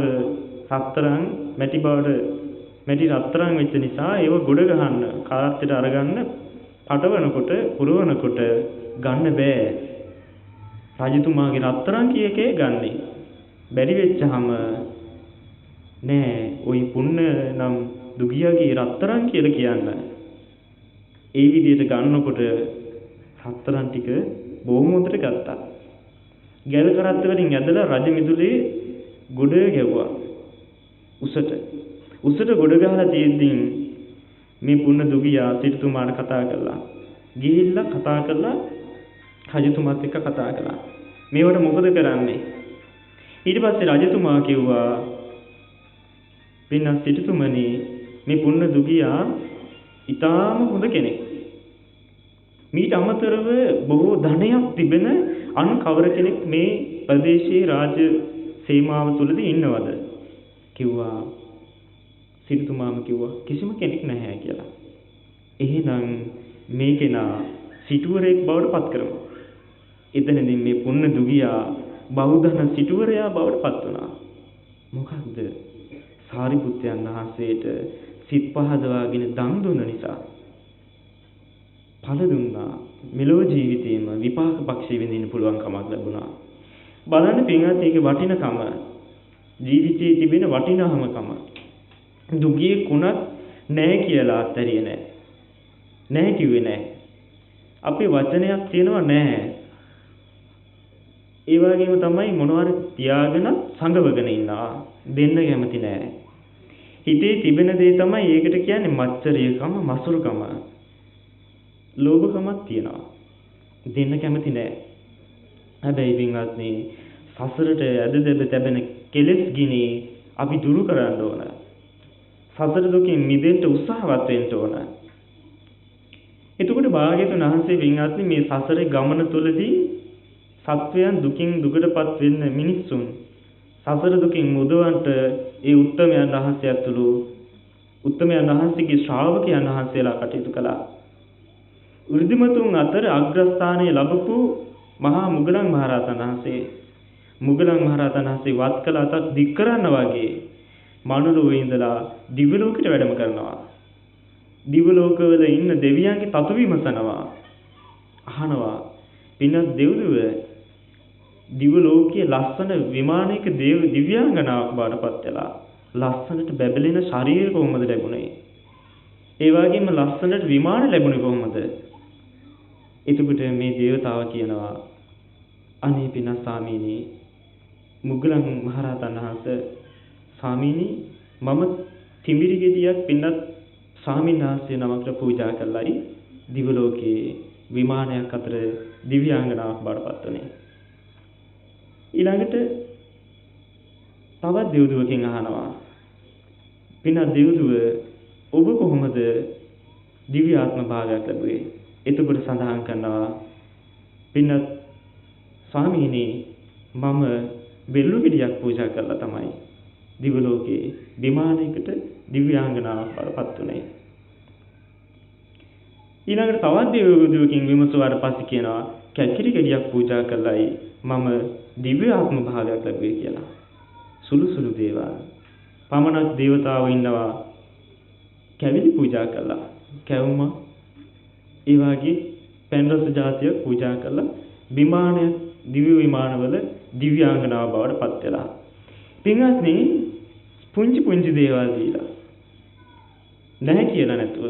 රත්තරන් මැටි රත්තරන් වෙච්ච නිසා ඒව ගොඩ ගහන්න කරත්තට අරගන්න පටවනකොට පුරවනකොට ගන්න බෑ. රජතුමාගේ රත්තරන් කීයකේ ගන්නෙ. බැරි වෙච්චහම නෑ ওই පුන්න නම් දුගියාගේ රත්තරන් කියලා කියන්න. ඒ විදිහට ගන්නකොට රත්තරන් ටික බොහොම හොඳට ගත්තා. ගැල් කරත්ත වලින් ඇදලා රජ මිදුලේ ගොඩ ගැව්වා. උසට ගොඩ ගහලා තියෙද්දි මේ පුන්න දුගියා සිටුතුමාට කතා කළා. ගිහිල්ලා කතා කරලා රජතුමාත් එක්ක කතා කළා. මේවට මොකද කරන්නේ? ඊට පස්සේ රජතුමා කිව්වා පින්න සිටුතුමනි මේ පුන්න දුගියා ඊටාම හොඳ කෙනෙක්. මීට අමතරව බොහෝ ධනයක් තිබෙන අන් කවර කෙනෙක් මේ ප්‍රදේශයේ රාජ්‍ය සීමාව තුලදී ඉන්නවද? කිව්වා. සිටුතුමාම කිව්වා කිසිම කෙනෙක් නැහැ කියලා. එහෙනම් මේ කෙනා සිටුවරයෙක් බවට පත් කරමු. එතනදී මේ පුන්න දුගියා බෞද්ධන සිටුවරයා බවට පත් වුණා. මොකක්ද? සාරිපුත්තයන් වහන්සේට සිත් පහදවාගෙන දන් දුන්න නිසා. ඵල දුන්නා. මෙලොව ජීවිතේම විපාක පක්ෂේ විඳින්න පුළුවන් කමක් ලැබුණා. බලන්න පින්වත් ඒකේ වටිනකම ජීවිතයේ තිබෙන වටිනාකම දුගියේ කුණත් නැහැ කියලා අත්හැරියේ නැහැ. නැහැ කිව්වේ නැහැ. අපේ වචනයක් තියෙනවා නැහැ. ඒ වගේම තමයි මොනවාරි තියාගෙන සංගවගෙන ඉන්නවා. දෙන්න කැමති නැහැ. හිතේ තිබෙන දේ තමයි ඒකට කියන්නේ මච්චරියකම මසුරුකම. ලෝභකමක් තියෙනවා. දෙන්න කැමති නැහැ. හැබැයි පින්වත්නි සසරට ඇදදෙබ තැබෙන කෙලෙස් ගිනි අපි දුරු කරන්න ඕන. සසර දුකින් මිදෙන්න උත්සාහවත් වෙන්න ඕන. එතකොට භාග්‍යවතුන් වහන්සේ පින්වත්නි මේ සසරේ ගමන තුළදී සත්වයන් දුකින් දුකටපත් වෙන්න මිනිස්සුන් සසර දුකින් මුදවන්නට ඒ උත්තමයන් වහන්සේ ඇතුළු උත්තමයන් වහන්සේගේ ශ්‍රාවකයන් වහන්සේලා කටයුතු කළා. වෘද්ධිමතුන් අතර අග්‍රස්ථානයේ ලැබපු මහා මුගලන් මහරහතන් වහන්සේ වත් කළ අතක් දික් කරන්න වගේ මනුලොවේ ඉඳලා දිව්‍ය ලෝකෙට වැඩම කරනවා. දිව්‍ය ලෝකවල ඉන්න දෙවියන්ගේ තතු විමසනවා. අහනවා පින්වත් දෙව්දුව දිව්‍ය ලෝකයේ ලස්සන විමානයක දිව්‍යාංගනාවක් බාටපත් වෙලා ලස්සනට බැබලෙන ශරීරය කොහොමද ලැබුණේ? ඒ වගේම ලස්සනට විමාන ලැබුණේ කොහොමද? එතකොට මේ දේවතාව කියනවා අනේ පින්වත් ස්වාමීනි මුගලන් මහරහතන් වහන්සේ ස්වාමීනි මම තිඹිරි ගෙඩියක් පින්වත් ස්වාමීන් වහන්සේ නමකට පූජා කළායි දිව්‍ය ලෝකයේ විමානයක් අතර දිව්‍යාංගනාවක් බාටපත් වුණේ. ඊළඟට තවත් දෙව්දුවකින් අහනවා පින්වත් දෙව්දුව ඔබ කොහොමද දිව්‍ය ආත්ම භාවයක් ලැබුවේ? එතකොට සඳහන් කරනවා පින්වත් ස්වාමීනි මම වෙල්ලු ගෙඩියක් පූජා කළා තමයි දිව්‍ය ලෝකයේ විමානයකට දිව්‍යාංගනාවක් බාටපත් වුණේ. ඊළඟට තවත් දෙව්දුවකින් විමසුවාට පස්සේ කියනවා කැකිරි ගෙඩියක් පූජා කළායි මම දිව්‍ය ආත්ම භාවයක් ලැබුවේ කියලා. සුළු දේවල්. පමණක් දේවතාවෝ ඉන්නවා කැවිලි පූජා කළා. කැවුම ඒ වගේ පැන් රස જાතියක් පූජා කළා. විමානය දිව්‍ය විමානවල දිව්‍යාංගනාව බවට පත් වෙලා. පින්වත්නි පුංචි දේවල් දීලා නැහැ කියලා නැතුව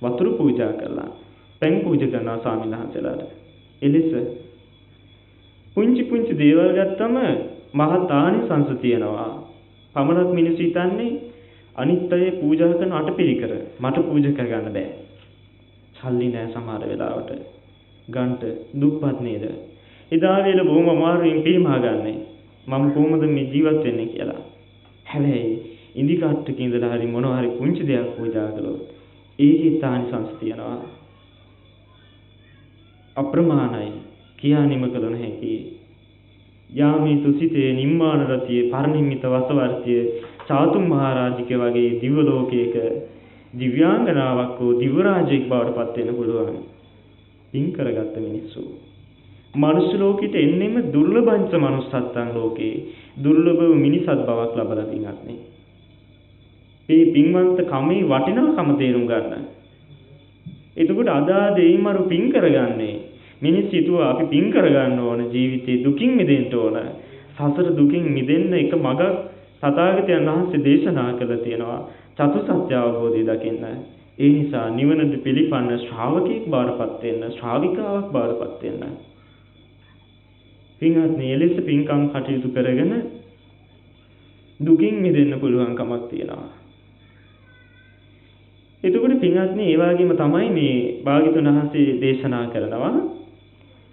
වතුරු පූජා කළා. පැන් පූජා කරනවා ස්වාමීන් වහන්සේලාට. එලෙස පුංචි දේවල් ගත්තම මහත් ආනිසංස තියෙනවා. පමණක් මිනිස්සු හිතන්නේ අනිත් අය පූජා කරන අටපිරිකර මට පූජා කරගන්න බෑ. සල්ලි නෑ සමහර වෙලාවට. ගන්ට දුප්පත් නේද? එදා වේල බොහොම අමාරුවෙන් පිරිමහා ගන්නයි. මම කොහොමද මේ ජීවත් වෙන්නේ කියලා. හැබැයි ඉඳි කට්ටක ඉඳලා හරි මොනවා හරි පුංචි දෙයක් පූජා කළොත් ඒකේ ආනිසංස තියෙනවා. අප්‍රමාණයි. කියා නිම කළ නොහැකි. යාමේ තුසිතේ නිම්මාන රතියේ පරිනිම්මිත වසවර්තිය චාතුම් මහරජික වගේ දිව්‍ය ලෝකයක දිව්‍යාංගනාවක් වූ දිව්‍ය රාජෙක් බවට පත් වෙන්න පුළුවන්. පින් කරගත්ත මිනිස්සු. මනුෂ්‍ය ලෝකෙට එන්නෙම දුර්ලභංච මනුස්සත්තන් ලෝකේ දුර්ලභව මිනිසත් බවක් ලබලා තිනත් නේ. මේ පින්වන්ත කමේ වටිනාකම තේරුම් ගන්න. එතකොට අදා දෙයිමරු පින් කරගන්නේ මිනිස් හිතුවා අපි පින් කරගන්න ඕන ජීවිතේ දුකින් මිදෙන්න ඕන. සසර දුකින් මිදෙන්න එක මඟ තථාගතයන් වහන්සේ දේශනා කළා තියෙනවා. චතුසත්‍ය අවබෝධය දකින්න. ඒ නිසා නිවනට පිළිපන්න ශ්‍රාවකෙක් බාරපත් වෙන්න, ශ්‍රාවිකාවක් බාරපත් වෙන්න. පින්වත්නි එලෙස පින්කම් කටයුතු කරගෙන දුකින් මිදෙන්න පුළුවන් කමක් තියෙනවා. එතකොට පින්වත්නි ඒ වගේම තමයි මේ භාග්‍යතුන් වහන්සේ දේශනා කරනවා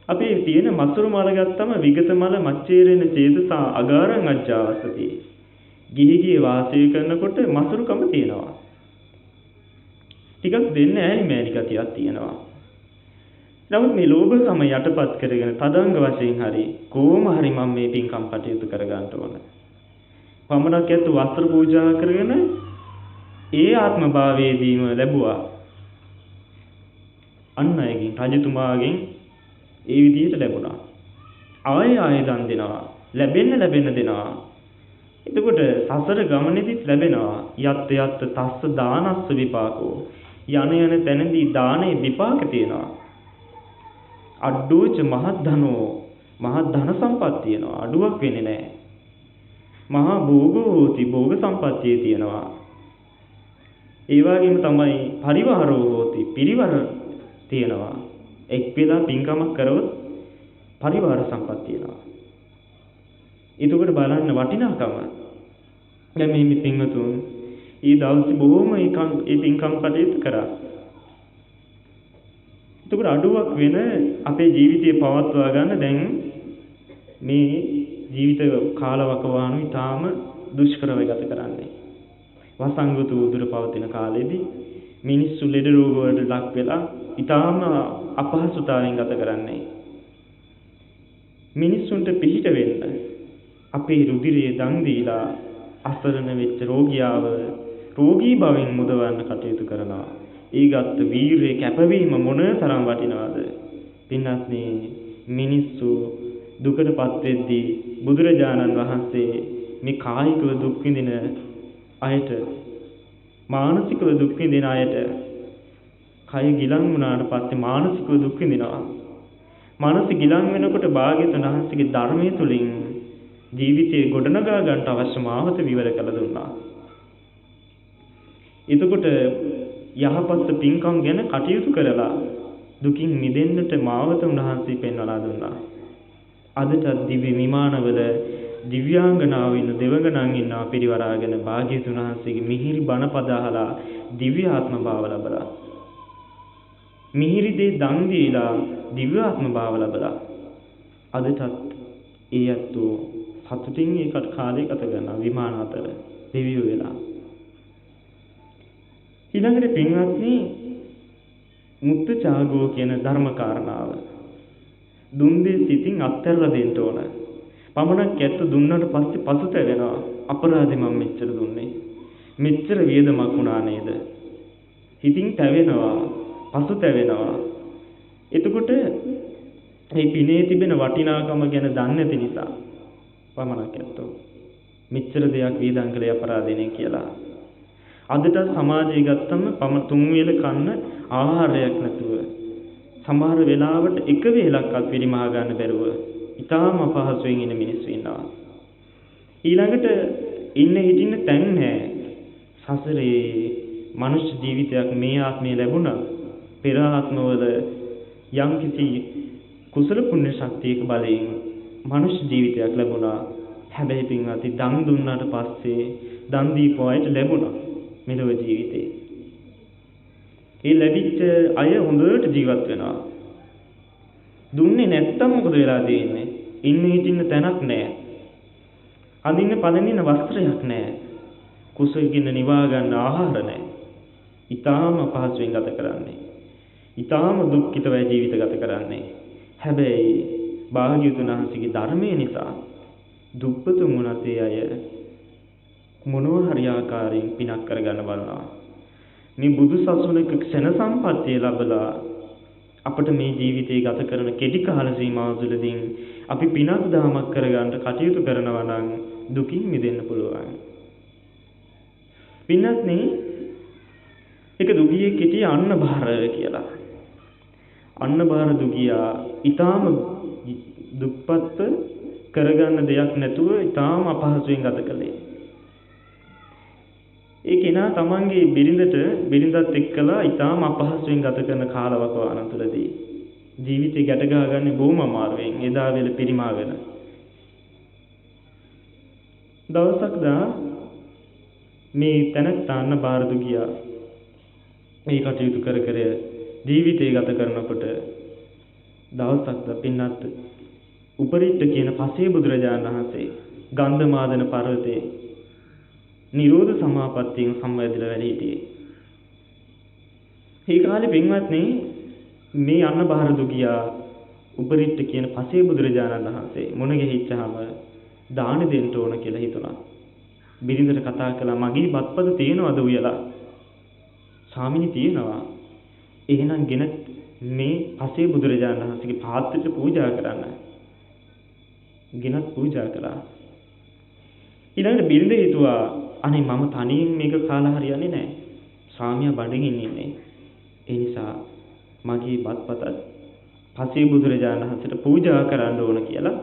අපේ තියෙන මසුරු මල ගත්තම විගත මල මච්චේරෙන චේතසා අගාරං අජ්ජාවසති. ගිහි වාසය කරනකොට මසුරුකම තියෙනවා. ටිකක් දෙන්න ඈලි මෑලි ගතියක් තියෙනවා. නමුත් මේ ලෝභ සම යටපත් කරගෙන තදංග වශයෙන් හරි කොහොම හරි මම මේ පින්කම් කටයුතු කර ගන්න ඕන. පමණක් ඇත්ත වස්ත්‍ර පූජා කරගෙන ඒ ආත්ම භාවයේදීම ලැබුවා. අන් අයගෙන් රජතුමාගෙන් ඒ විදිහට ලැබුණා. ආයෙ දන් දෙනවා. ලැබෙන්න දෙනවා. එතකොට සසර ගමනේදීත් ලැබෙනවා. යත් තස්ස දානස්ස විපාකෝ. යන තැනදී දානේ විපාක තියෙනවා. අඩ්ඩෝච මහත් ධන සම්පත් තියෙනවා. අඩුවක් වෙන්නේ නැහැ. මහා භෝගෝති භෝග සම්පත්තිය තියෙනවා. ඒ වගේම තමයි පරිවාරෝ හෝති පිරිවර තියෙනවා. එක් වෙලා පින්කමක් කරවොත් පරිවාර සම්පත් තියෙනවා. එතකොට බලන්න වටිනාකම. දැන් මේ පින්වතුන් ඊ දවසේ බොහොම ඒ පින්කම් කටයුතු කරා. එතකොට අඩුවක් වෙන අපේ ජීවිතය පවත්වා ගන්න දැන් මේ ජීවිත කාලවකවානු ඊටාම දුෂ්කරව ගත කරන්නේ. වසංගත උදුර පවතින කාලෙදී මිනිස්සු ලෙඩ රෝග වලට ලක් වෙලා ඊටාම අපහසුතාවයෙන් ගත කරන්නේ. මිනිස්සුන්ට පිහිට වෙන්න අපේ රුධිරයේ දන් දීලා අසරණ වෙච්ච රෝගියාව රෝගී භවෙන් මුදවන්න කටයුතු කරනවා. ඊගත් වීරයේ කැපවීම මොන තරම් වටිනවද? පින්වත්නි, මිනිස්සු දුකටපත් වෙද්දී බුදුරජාණන් වහන්සේ මේ කායිකව දුක් විඳින අයට, මානසිකව දුක් විඳින අයට, කය ගිලන් වුණාට පස්සේ මානසිකව දුක් විඳිනවා. මනස ගිලන් වෙනකොට භාග්‍යවතුන් වහන්සේගේ ධර්මයේ තුලින් ජීවිතේ ගොඩනගා ගන්නට අවශ්‍ය මාවත විවර කළ දුන්නා. එතකොට යහපත් පින්කම් ගැන කටයුතු කරලා දුකින් මිදෙන්නට මාවත උන්වහන්සේ පෙන්වලා දුන්නා. අදට දිව්‍ය විමානවල දිව්‍යාංගනාව ඉන්න දෙවඟනන් ඉන්නවා පිරිවරාගෙන භාග්‍යවතුන් වහන්සේගේ මිහිරි බණ පද අහලා දිව්‍යාත්ම භාව ලැබලා. මිහිරි දේ දන් දීලා දිව්‍යාත්ම භාව ලැබලා. අදටත් ඒ අතෝ සතුටින් ඒකට කාලය ගත කරනවා විමාන අතර දෙවියෝ වෙලා. ඊළඟට පින්වත්නි, මුත්ත චාගෝ කියන ධර්ම කාරණාව දුන් දේ සිතින් අත්හැරලා දෙන්න ඕන. පමණක් ඇත්ත දුන්නාට පස්සේ පසුතැවෙනවා. අපරාධෙ මම මෙච්චර දුන්නේ. මෙච්චර වේදමක් වුණා නේද? හිතින් තැවෙනවා, පසුතැවෙනවා. එතකොට මේ පිනේ තිබෙන වටිනාකම ගැන දන්නේ නැති නිසා පමණක් ඇත්තෝ මෙච්චර දෙයක් වේදම් කළේ අපරාධෙනේ කියලා. අදට සමාජය ගත්තම තුන් වේල කන්න ආහාරයක් නැතුව සමහර වෙලාවට එක වේලක්වත් පිරිමහ ගන්න බැරුව ඊටාම අපහසුයෙන් ඉන්න මිනිස්සු ඉන්නවා. ඊළඟට ඉන්න හිටින්න තැන් නැහැ. සසරේ මනුෂ්‍ය ජීවිතයක් මේ ආත්මේ ලැබුණා. පෙර ආත්මවල යම්කිසි කුසල පුණ්‍ය ශක්තියක බලයෙන් මනුෂ්‍ය ජීවිතයක් ලැබුණා. හැබැයි පින්වත්නි, දන් දුන්නාට පස්සේ දන් දීපු අයට ලැබුණා මෙලොව ජීවිතේ. ඒ ලැබිච්ච අය හොඳට ජීවත් වෙනවා. දුන්නේ නැත්තම් මොකද වෙලා තියෙන්නේ? ඉන්න හිටින්න තැනක් නැහැ. අඳින්න පළඳින්න වස්ත්‍රයක් නැහැ. කුසගින්න නිවා ගන්න ආහාර නැහැ. ඊටාම අපහසුයෙන් ගත කරන්නේ. ඊටාම දුක්ඛිතව ජීවිත ගත කරන්නේ. හැබැයි භාග්‍යවතුන් වහන්සේගේ ධර්මයේ නිසා දුක්පතුන් වුණත් ඒ අය මොනවා හරි ආකාරයෙන් පිනක් කරගන්න බලනවා. මේ බුදු සසුනක ක්ෂණ සම්පත්තිය ලැබලා අපිට මේ ජීවිතේ ගත කරන කෙටි කාල සීමාව තුළදී අපි පිනක් දාමක් කරගන්න කටයුතු කරනවා නම් දුකින් මිදෙන්න පුළුවන්. පින්වත්නි, ඒක දුගියේ කෙටි අන්න බාර කියලා. අන්න බාර දුගියා ඊටාම දුක්පත් කරගන්න දෙයක් නැතුව ඊටාම අපහසුයෙන් ගත කළේ. ඒ කෙනා තමන්ගේ බිරිඳත් එක්කලා ඊටාම අපහසුයෙන් ගත කරන කාලවකවාන තුළදී ජීවිතේ ගැට ගහගන්නේ බොහොම අමාරුවෙන් එදා වෙල පිරිමාගෙන. දවසක් මේ තැනත්තා අන්න බාර දුගියා මේ කටයුතු කර ජීවිතේ ගත කරනකොට දවසක් පින්නත් උපරිට කියන පසේ බුදුරජාණන් වහන්සේ ගන්ධමාදන පර්වතයේ නිරෝධ සමාපත්තියෙන් සම්වැදිලා වැඩ හිටියේ. ඒ කාලේ පින්වත්නි, මේ අන්න බාර දුගියා උපරිට කියන පසේ බුදුරජාණන් වහන්සේ මුණ ගැහිච්චාම දාන දෙන්න ඕන කියලා හිතුණා. බිරිඳට කතා කළා, මගේ බත්පද තියෙනවද උයලා? ස්වාමිනී තියෙනවා. එහෙනම් ගෙන මේ පසේ බුදුරජාණන් වහන්සේගේ පාත්‍රයට පූජා කරන්න. ගෙනත් පූජා කළා. ඊළඟට බිරිඳ හිතුවා, අනේ මම තනියෙන් මේක කාලා හරියන්නේ නැහැ. ස්වාමියා බඩගින්න ඉන්නේ. ඒ නිසා මගේ බත්පතත් පසේ බුදුරජාණන් වහන්සේට පූජා කරන්න ඕන කියලා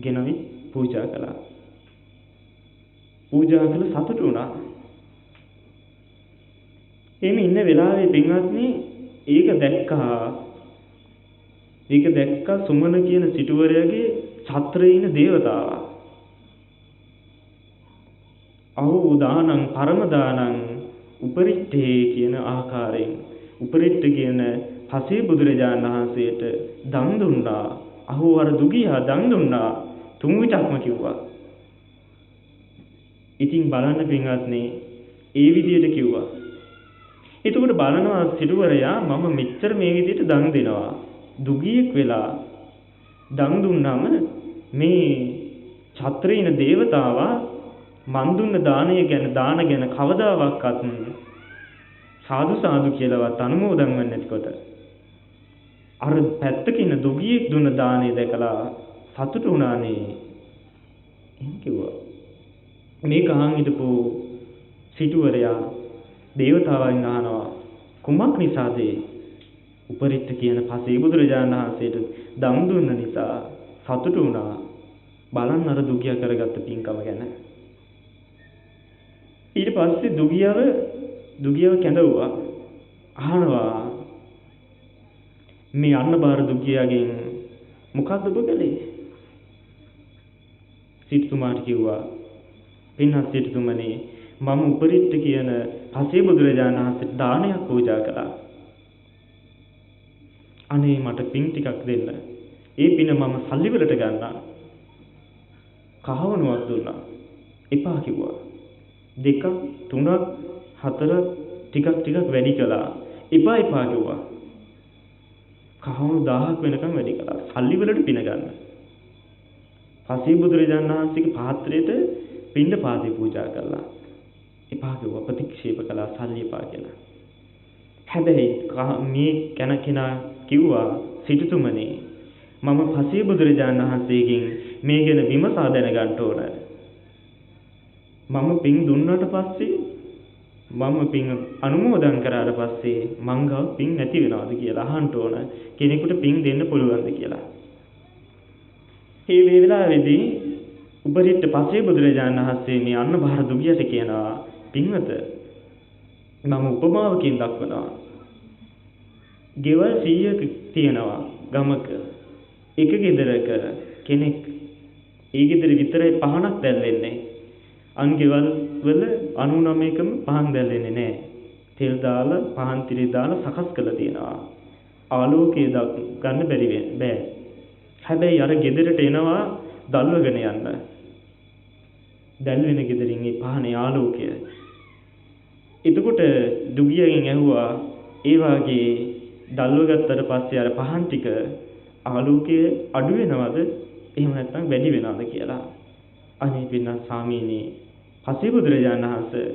ගෙනවි පූජා කළා. පූජා කළ සතුටු වුණා. එimhe ඉන්න වෙලාවේ පින්වත්නි, ඒක දැක්කා සුමන කියන සිටුවරයාගේ ඡත්‍රයේ ඉන්න දේවතාවා. අහෝ දානං පරම දානං උපරිට්ඨේ කියන ආකාරයෙන් උපරිට්ඨ කියන පසේ බුදුරජාණන් වහන්සේට දන් දුන්නා. අහෝ අර දුගියා දන් දුන්නා 3 විටක්ම කිව්වා. ඉතින් බලන්න පින්වත්නි, ඒ විදියට කිව්වා. එතකොට බලනවා සිටුවරයා, මම මෙච්චර මේ විදියට දන් දෙනවා. දුගියෙක් වෙලා දන් දුන්නාම මේ ඡත්‍රේ ඉන්න දේවතාවා මන් දුන්න දාන ගැන කවදාවත් සාදු සාදු කියලාවත් අනුමෝදන් වෙන්නේ නැතිකොට අර පැත්තක ඉන්න දුගියෙක් දුන්න දානේ දැකලා සතුටු වුණානේ. එහෙම කිව්වා. මේක අහන් හිටපු සිටුවරයා දේවතාවයන් අහනවා කුමක් නිසාද උපරිත්ත කියන පසේ බුදුරජාණන් වහන්සේට දම් දුන්න නිසා සතුටු වුණා. බලන්න අර දුගියා කරගත්ත පින්කම ගැන. ඊට පස්සේ දුගියව කැඳවුවා. අහනවා මේ අන්නබාර දුගියාගෙන් මොකද්ද ඔබ කළේ? සිටුතුමාට කිව්වා පින්වත් සිටුතුමනි මම උපරිත්ත කියන පසේ බුදුරජාණන් වහන්සේට දානයක් පූජා කළා. අනේ මට පින් ටිකක් දෙන්න. ඒ පින මම සල්ලි වලට ගන්නා. කහවණුවක් දුන්නා. එපා කිව්වා. 2, 3, 4 ටිකක් වැඩි කළා. එපා කිව්වා. කහවණු 1000ක් වෙනකම් වැඩි කළා. සල්ලි වලට පින ගන්න. පසේ බුදුරජාණන් වහන්සේගේ පාත්‍රයට පින්ඳ පාතේ පූජා කළා. එපා කිව්වා. ප්‍රතික්ෂේප කළා සල්ලි එපා කියලා. හැබැයි මේ කෙනා කිව්වා සිටුතුමනි මම පසේ බුදුරජාණන් වහන්සේගෙන් මේ ගැන විමසා දැනගන්න ඕන. මම පින් දුන්නාට පස්සේ මම පින් අනුමෝදන් කරාට පස්සේ මංගව පින් නැති වෙනවද කියලා අහන්න ඕන. කෙනෙකුට පින් දෙන්න පුළුවන්ද කියලා. මේ වෙලාවේදී උපරිට පසේ බුදුරජාණන් වහන්සේ මේ අන්නබාර දුගියට කියනවා පින්වත මම උපමාවකින් දක්වනවා. ගෙවල් 100ක තියෙනවා ගමක. එක ගෙදරක කෙනෙක් ඒ ගෙදර විතරයි පහනක් දැල්වෙන්නේ. අන් ගෙවල් වල 99කම පහන් දැල්වෙන්නේ නැහැ. තෙල් දාලා පහන් තිරි දාලා සකස් කරලා තියෙනවා. ආලෝකය ගන්න බෑ. හැබැයි අර ගෙදරට එනවා දල්වගෙන යන්න. දැල්වෙන ගෙදරින් මේ පහනේ ආලෝකය. එතකොට දුගියගෙන් ඇහුවා ඒ වාගේ දල්වගත්තට පස්සේ අර පහන් ටික ආලෝකයේ අඩු වෙනවද එහෙම නැත්නම් වැඩි වෙනවද කියලා. අනේ පින්වත් ස්වාමීනි පසේ බුදුරජාණන් වහන්සේ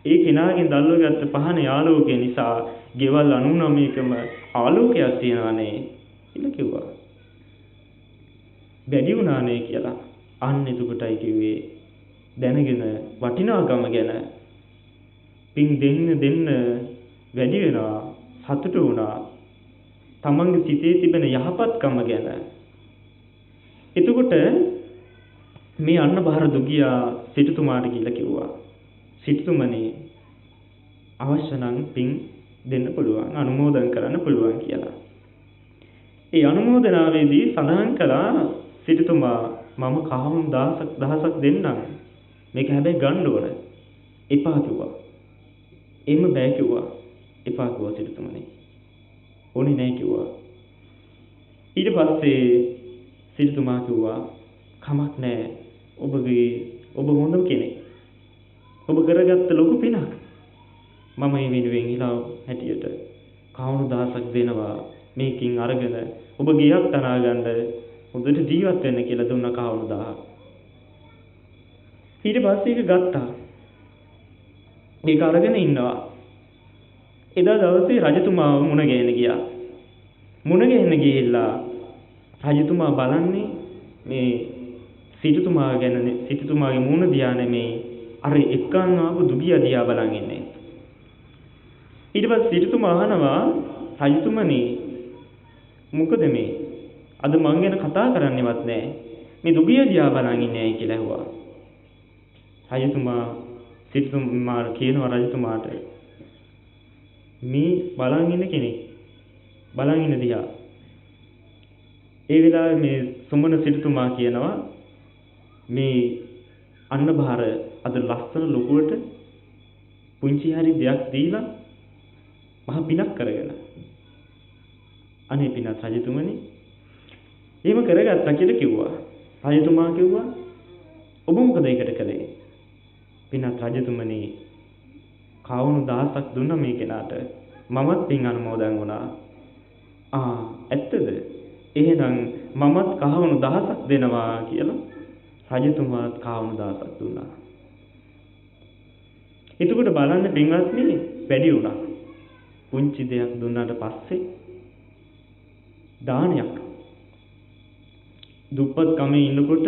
ඒ කෙනාගෙන් දල්වගත්ත පහනේ ආලෝකය නිසා ගෙවල් 99කම ආලෝකයක් තියනවානේ කියලා කිව්වා. වැඩි වුණානේ කියලා. අන්න එතකොටයි කිව්වේ දැනගෙන වටිනාකම ගැන පින් දෙන්න වැඩි වෙනවා සතුටු වුණා. තමන්ගේ සිතේ තිබෙන යහපත්කම ගැන. එතකොට මේ අන්නබාර දුගියා සිටුතුමාට කියලා කිව්වා. සිටුතුමනි අවශ්‍ය නම් පින් දෙන්න පුළුවන් අනුමෝදන් කරන්න පුළුවන් කියලා. ඒ අනුමෝදනාවේදී සඳහන් කළා සිටුතුමා මම කහවණු 1000ක් දෙන්නම්. මේක හැබැයි ගන්න ඕන. එපා කිව්වා. එimhe බෑ කිව්වා. එපා කිව්වා සිටුතුමනි. ඕනේ නැහැ කිව්වා. ඊට පස්සේ සිටුතුමා කිව්වා කමක් නැහැ. ඔබ හොඳම කෙනෙක්. ඔබ කරගත්ත ලොකු පිනක්. මම මේ වෙනුවෙන් ඉලා හැටියට කවුණු 1000ක් දෙනවා. මේකින් අරගෙන ඔබ ගියක් තනා ගන්න හොඳට ජීවත් වෙන්න කියලා දුන්න කවුණු 1000ක්. ඊට පස්සේ ඒක ගත්තා. ඒක අරගෙන ඉන්නවා. එදා දවසේ රජතුමාව මුණ ගැහෙන්න ගියා. මුණ ගැහෙන්න ගිහිල්ලා රජතුමා බලන්නේ මේ සිටුතුමා ගැනනේ. සිටුතුමාගේ මුණ දිහා නෙමෙයි අර එක්කන් ආපු දුගියා දිහා බලන් ඉන්නේ. ඊට පස්සේ සිටුතුමා අහනවා රජතුමනි මොකද මේ අද මං ගැන කතා කරන්නේවත් නැහැ. මේ දුගියා දිහා බලන් ඉන්නේ ඇයි කියලා ඇහුවා. රජතුමා සිටුතුමා කියනවා රජතුමාට මේ බලන් ඉන්න කෙනෙක් බලන් ඉන්න දිහා. ඒ වෙලාවේ මේ සුමන සිටුතුමා කියනවා මේ අන්නබාර අද ලස්සන ලොකුවට පුංචි හරි දෙයක් දීලා මහ පිනක් කරගෙන. අනේ පිනත් රජතුමනි එහෙම කරගත්තා කියලා කිව්වා. රජතුමා කිව්වා ඔබ මොකද ඒකට කළේ? පිනත් රජතුමනි කවුණු 1000ක් දුන්නා මේ කෙනාට. මමත් පින් අනුමෝදන් වුණා. ඇත්තද? එහෙනම් මමත් කවුණු 1000ක් දෙනවා කියලා රජතුමාත් කවුණු 1000ක් දුන්නා. එතකොට බලන්න පින්වත්නි වැඩි වුණා. පුංචි දෙයක් දුන්නාට පස්සේ දානයක් දුප්පත් කමේ ඉන්නකොට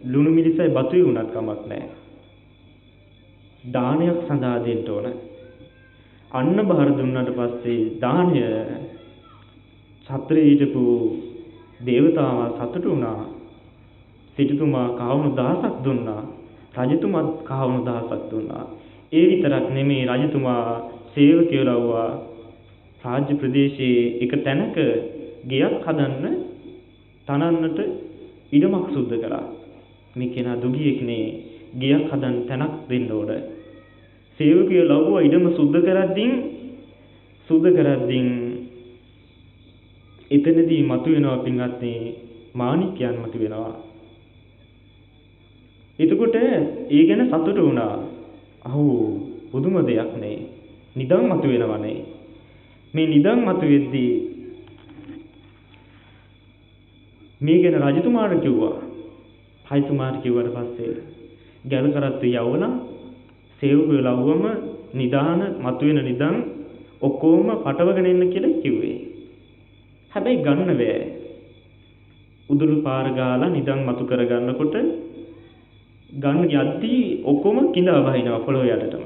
ලුණු මිරිසයි බතුයි වුණත් කමක් නැහැ. දානයක් සඳහා දෙන්න ඕන. අන්න බාර දුන්නාට පස්සේ දානය සතරේ හිටපු දේවතාවා සතුටු වුණා. සිටුතුමා කවුණු 1000ක් දුන්නා. රජතුමාත් කවුණු 1000ක් දුන්නා. ඒ විතරක් නෙමේ රජතුමා සේවකයෝ ලව්වා රාජ්‍ය ප්‍රදේශයේ එක තැනක ගෙයක් හදන්න තනන්නට ඉඩමක් සුද්ධ කළා. මේ කෙනා දුගියෙක්නේ ගෙයක් හදන්න තැනක් දෙන්න ඕන. සේවකයෝ ලව්වා ඉඩම සුද්ධ කරද්දී එතනදී මතුවෙනවා පින්වත්නි මාණික්යන් මතුවෙනවා. එතකොට ඒ ගැන සතුටු වුණා. අහෝ පුදුම දෙයක් නේ. නිදන් මතුවෙනවනේ. මේ නිදන් මතුවෙද්දී මේ ගැන රජතුමාට කිව්වා. රජතුමාට කිව්වට පස්සේ ගැල කරත්තු යවලා සේවකයෝ ලව්වම නිදාන මතුවෙන නිදන් ඔක්කොම පටවගෙන එන්න කියලා කිව්වේ. හැබැයි ගන්න බෑ. උදුළු පාර ගාලා නිදන් මතු කරගන්නකොට ගන්න යද්දී ඔක්කොම කිඳා වහිනවා පොළොව යටටම.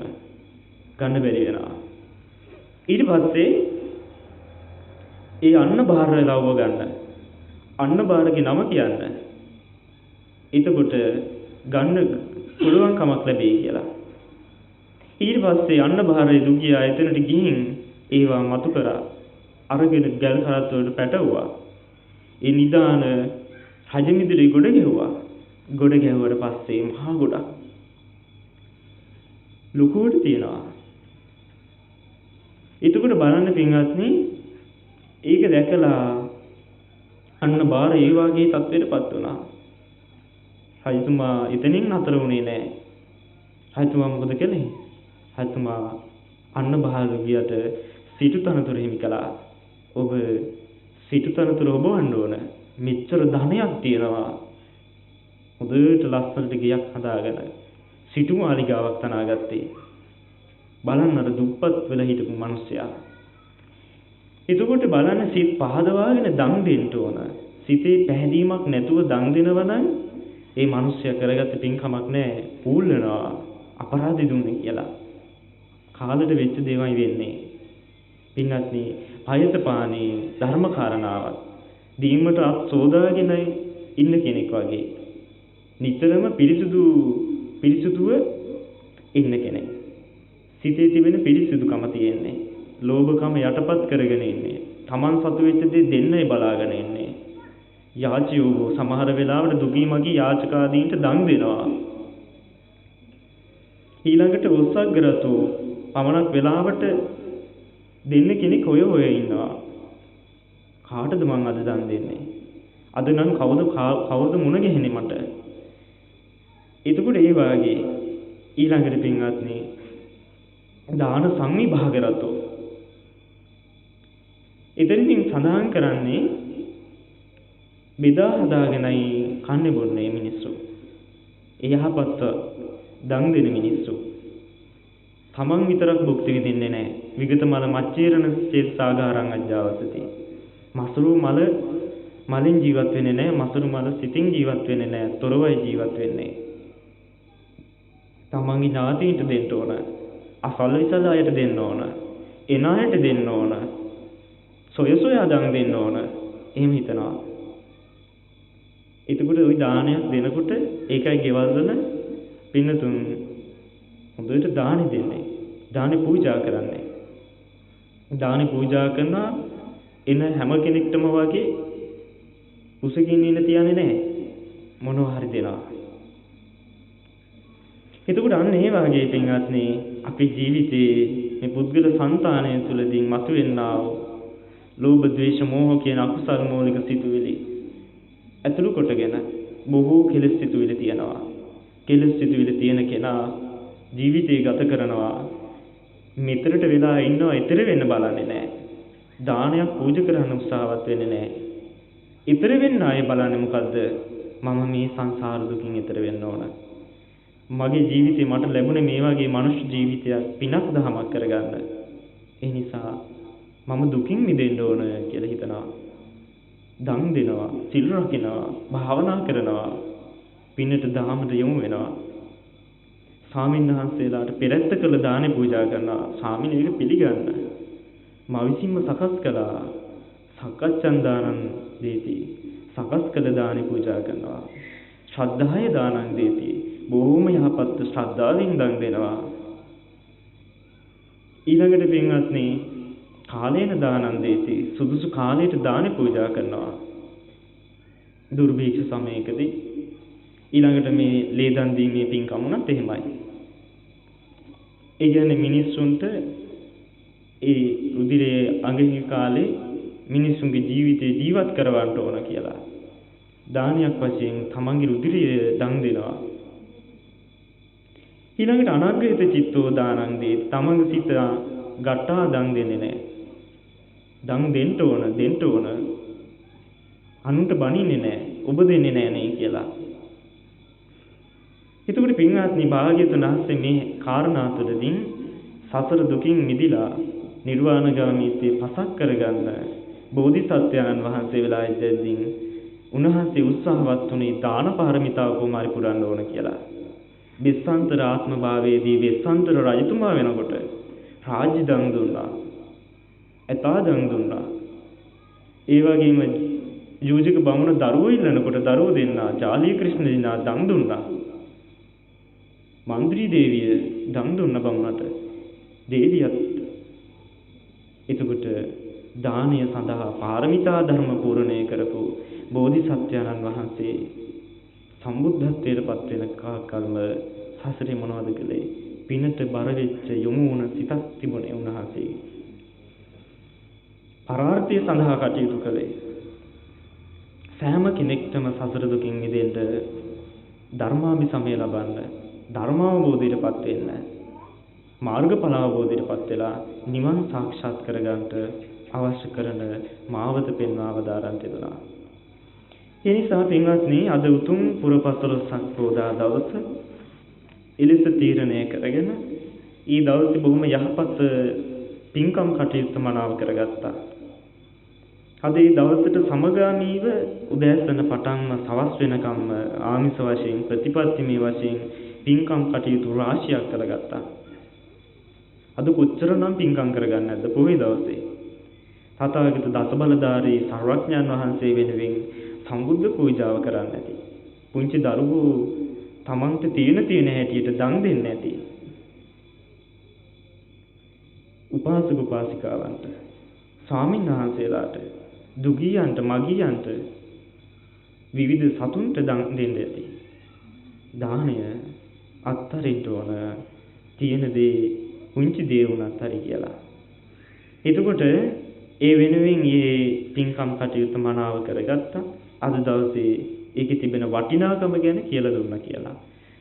ගන්න බැරි වෙනවා. ඊට පස්සේ ඒ අන්න බාර ලව්ව ගන්න. අන්න බාරගේ නම කියන්න. එතකොට ගන්න පුළුවන් කමක් ලැබෙයි කියලා. ඊට පස්සේ අන්න බාරේ දුගියා එතනට ගිහින් ඒවා මතු කරා. අරගෙන ගල් කරත් වලට පැටවුවා. ඒ නිදාන රජමිදුලේ ගොඩ ගැහුවා. ගොඩ ගැහුවට පස්සේ මහා ගොඩක් ලොකුවට තියනවා. එතකොට බලන්න පින්වත්නි ඒක දැකලා අන්න බාර ඒ වාගේ තත්ත්වයටපත් වුණා. රජතුමා එතනින් නතර වුණේ නැහැ. රජතුමා මොකද කළේ? රජතුමා අන්න බාර ගියට සිටු තනතුර හිමි කළා. ඔබ සිටු තනතුර ඔබ වන්න ඕන. මෙච්චර ධනයක් තියෙනවා. හොඳට ලස්සනට ගියක් හදාගෙන සිටු මාලිගාවක් තනාගත්තේ. බලන්න අර දුප්පත් වෙලා හිටපු මිනිස්සයා. එතකොට බලන්න සිත් පහදවාගෙන දන් දෙන්න ඕන. සිතේ පැහැදීමක් නැතුව දන් දෙනවා නම් ඒ මිනිස්සයා කරගත්ත පින්කමක් නැහැ. පූල් වෙනවා. අපරාධ දුන්නේ කියලා. කාලෙට වෙච්ච දේවල් වෙන්නේ. පින්වත්නි, පයතපානේ ධර්ම කාරණාවක් දීමට අත් සෝදාගෙන ඉන්න කෙනෙක් වගේ. නිතරම පිරිසුදුව ඉන්න කෙනෙක්. සිතේ තිබෙන පිරිසුදුකම තියෙන්නේ. ලෝභකම යටපත් කරගෙන ඉන්නේ. Taman සතු වෙච්ච දේ දෙන්නයි බලාගෙන ඉන්නේ. යාචියෝ සමහර වෙලාවට දුගී මගී යාචකාදීන්ට දන් දෙනවා. ඊළඟට උස්සග්ගරතු පමණක් වෙලාවට දෙන්න කෙනෙක් හොය ඉන්නවා. කාටද මං අද දන් දෙන්නේ? අද නම් කවුද මුණ ගැහෙන්නේ මට? එතකොට ඒ වාගේ ඊළඟට පින්වත්නි දාන සංවිභාගරතෝ. එතනින් සඳහන් කරන්නේ බෙදා හදාගෙනයි කන්නේ බොන්නේ මිනිස්සු. ඒ යහපත් දන් දෙන මිනිස්සු. තමන් විතරක් භුක්ති විඳින්නේ නැහැ. විගත මල මච්චේරණ චේතසාගාරං අජ්ජාවසති. මසුරු මලින් ජීවත් වෙන්නේ නැහැ. මසුරු මල සිතින් ජීවත් වෙන්නේ නැහැ. තොරවයි ජීවත් වෙන්නේ. තමන්ගේ ඥාතීන්ට දෙන්න ඕන. අසල්විසල අයට දෙන්න ඕන. එන අයට දෙන්න ඕන. සොයසොයා දන් දෙන්න ඕන. එහෙම හිතනවා. එතකොට ওই දානයක් දෙනකොට ඒකයි ගෙවල් වල පින්නතුන් හොඳට දානි දෙන්නේ. දානි පූජා කරන්නේ. දානි පූජා කරනවා එන හැම කෙනෙක්ටම වගේ උසකින් ඉන්න තියන්නේ නැහැ. මොනවා හරි දෙනවා. එතකොට අන්න ඒ වගේ පින්වත්නි අපේ ජීවිතයේ මේ පුද්ගල సంతානය තුළදී මතුවෙනා වූ ලෝභ ද්වේෂ මෝහ කියන අකුසල් මූලික සිතුවිලි අතුරු කොටගෙන බොහෝ කෙලෙස් සිතුවිලි තියෙනවා. කෙලෙස් සිතුවිලි තියෙන කෙනා ජීවිතය ගත කරනවා මෙතරට වෙලා ඉන්නවා ඊතර වෙන්න බලන්නේ නැහැ. දානයක් පූජා කරන්න උත්සාහවත් වෙන්නේ නැහැ. ඊතර වෙන්න ආයේ බලන්නේ මොකද්ද? මම මේ සංසාර දුකින් ඊතර වෙන්න ඕන. මගේ ජීවිතේ මට ලැබුණේ මේ වගේ මනුෂ්‍ය ජීවිතයක් පිනක් දහමක් කරගන්න. ඒ නිසා මම දුකින් මිදෙන්න ඕන කියලා හිතනවා. දන් දෙනවා, සිල් රකින්නවා, භාවනා කරනවා, පින්නට දහමට යොමු වෙනවා. ස්වාමීන් වහන්සේලාට පෙරත්ත කළ දානේ පූජා කරනවා. ස්වාමීන් වහන්සේ පිළිගන්න. මා විසින්ම සකස් කළා. සකච්ඡන් දානං දේති. සකස් කළ දානේ පූජා කරනවා. ශ්‍රද්ධාය දානං දේති. බොහොම යහපත් ශ්‍රද්ධාවෙන් දන් දෙනවා. ඊළඟට පින්වත්නි කාලේන දානං දේති. සුදුසු කාලයට දානේ පූජා කරනවා. දුර්භික්ෂ සමයකදී ඊළඟට මේ ලේ දන් දීමේ පින්කම උනත් එහෙමයි. ඒ කියන්නේ මිනිස්සුන්ට ඒ රුධිරයේ අඟහිල් කාලේ මිනිස්සුන්ගේ ජීවිතේ ජීවත් කරවන්න ඕන කියලා දානයක් වශයෙන් තමන්ගේ රුධිරය දන් දෙනවා. ඊළඟට අනාග්‍රහිත චිත්තෝ දානං දී. තමන්ගේ සිත ගට්ටා දන් දෙන්නේ නැහැ. දන් දෙන්න ඕන. අනුන්ට බනින්නේ නැහැ. ඔබ දෙන්නේ නැහැ නේ කියලා. එතකොට පින්වත්නි භාග්‍යවතුන් වහන්සේ මේ කාරණා තුළදී සසර දුකින් මිදිලා නිර්වාණගාමීත්වයේ පසක් කරගන්න බෝධිසත්වයන් වහන්සේ වෙලා ඉඳින් උන්වහන්සේ උත්සාහවත් වුණේ දාන පාරමිතාව කොහොමරි පුරන්න ඕන කියලා. බෙස්සන්තර ආත්ම භාවයේදී බෙස්සන්තර රජතුමා වෙනකොට රාජ්‍ය දන් දුන්නා. ඇතා දන් දුන්නා. ඒ වගේම යෝජක බමුණ දරුවෝ ඉල්ලනකොට දරුවෝ දෙන්නා. ජාලී ක්‍රිෂ්ණ දිනා දන් දුන්නා. මන්ත්‍රී දේවිය දන් දුන්න බමුණට දේවියත් එතකොට දානය සඳහා පාරමිතා ධර්ම පූර්ණේ කරපු බෝධිසත්වයන්න් වහන්සේ සම්බුද්ධත්වයට පත් වෙන කාලම සසරේ මොනවද කළේ? පිනට බර වෙච්ච යොමු වුණ සිතක් තිබුණේ උන්වහන්සේ. පරාර්ථය සඳහා කටයුතු කළේ. සෑම කෙනෙක්ටම සසර දුකින් මිදෙන්න ධර්මාභිසමය ලබන්න ධර්මාවබෝධයටපත් වෙන්න මාර්ගඵල අවබෝධයටපත් වෙලා නිවන් සාක්ෂාත් කරගන්නට අවශ්‍ය කරන මාවත පෙන්වා වදාරන් තිබුණා. ඒ නිසා පින්වත්නි අද උතුම් පුරපසළොස්වක පෝදා දවස එලෙස තීරණය කරගෙන ඊ දවසේ බොහොම යහපත් පින්කම් කටයුතු මනාව කරගත්තා. අද මේ දවසට සමගාමීව උදෑසන පටන්ම සවස් වෙනකම්ම ආමිස වශයෙන් ප්‍රතිපත්තිමේ වශයෙන් පින්කම් කටයුතු රාශියක් කරගත්තා. අද කොච්චරනම් පින්කම් කරගන්න නැද්ද පොහොය දවසේ? තථාගත දසබලධාරී සර්වඥාන් වහන්සේ වෙනුවෙන් සම්බුද්ධ පූජාව කරන්න ඇති. පුංචි දරුවෝ තමන්ට තියෙන හැටියට දන් දෙන්න ඇති. උපාසක උපාසිකාවන්ට ස්වාමීන් වහන්සේලාට දුගියන්ට මගියන්ට විවිධ සතුන්ට දන් දෙන්න ඇති. දානය අත්තරින්න ඕන තියෙන දේ පුංචි දේ වුණත් හරි කියලා. එතකොට ඒ වෙනුවෙන් මේ පින්කම් කටයුතු මනාව කරගත්තා. අද දවසේ ඒකේ තිබෙන වටිනාකම ගැන කියලා දුන්නා කියලා.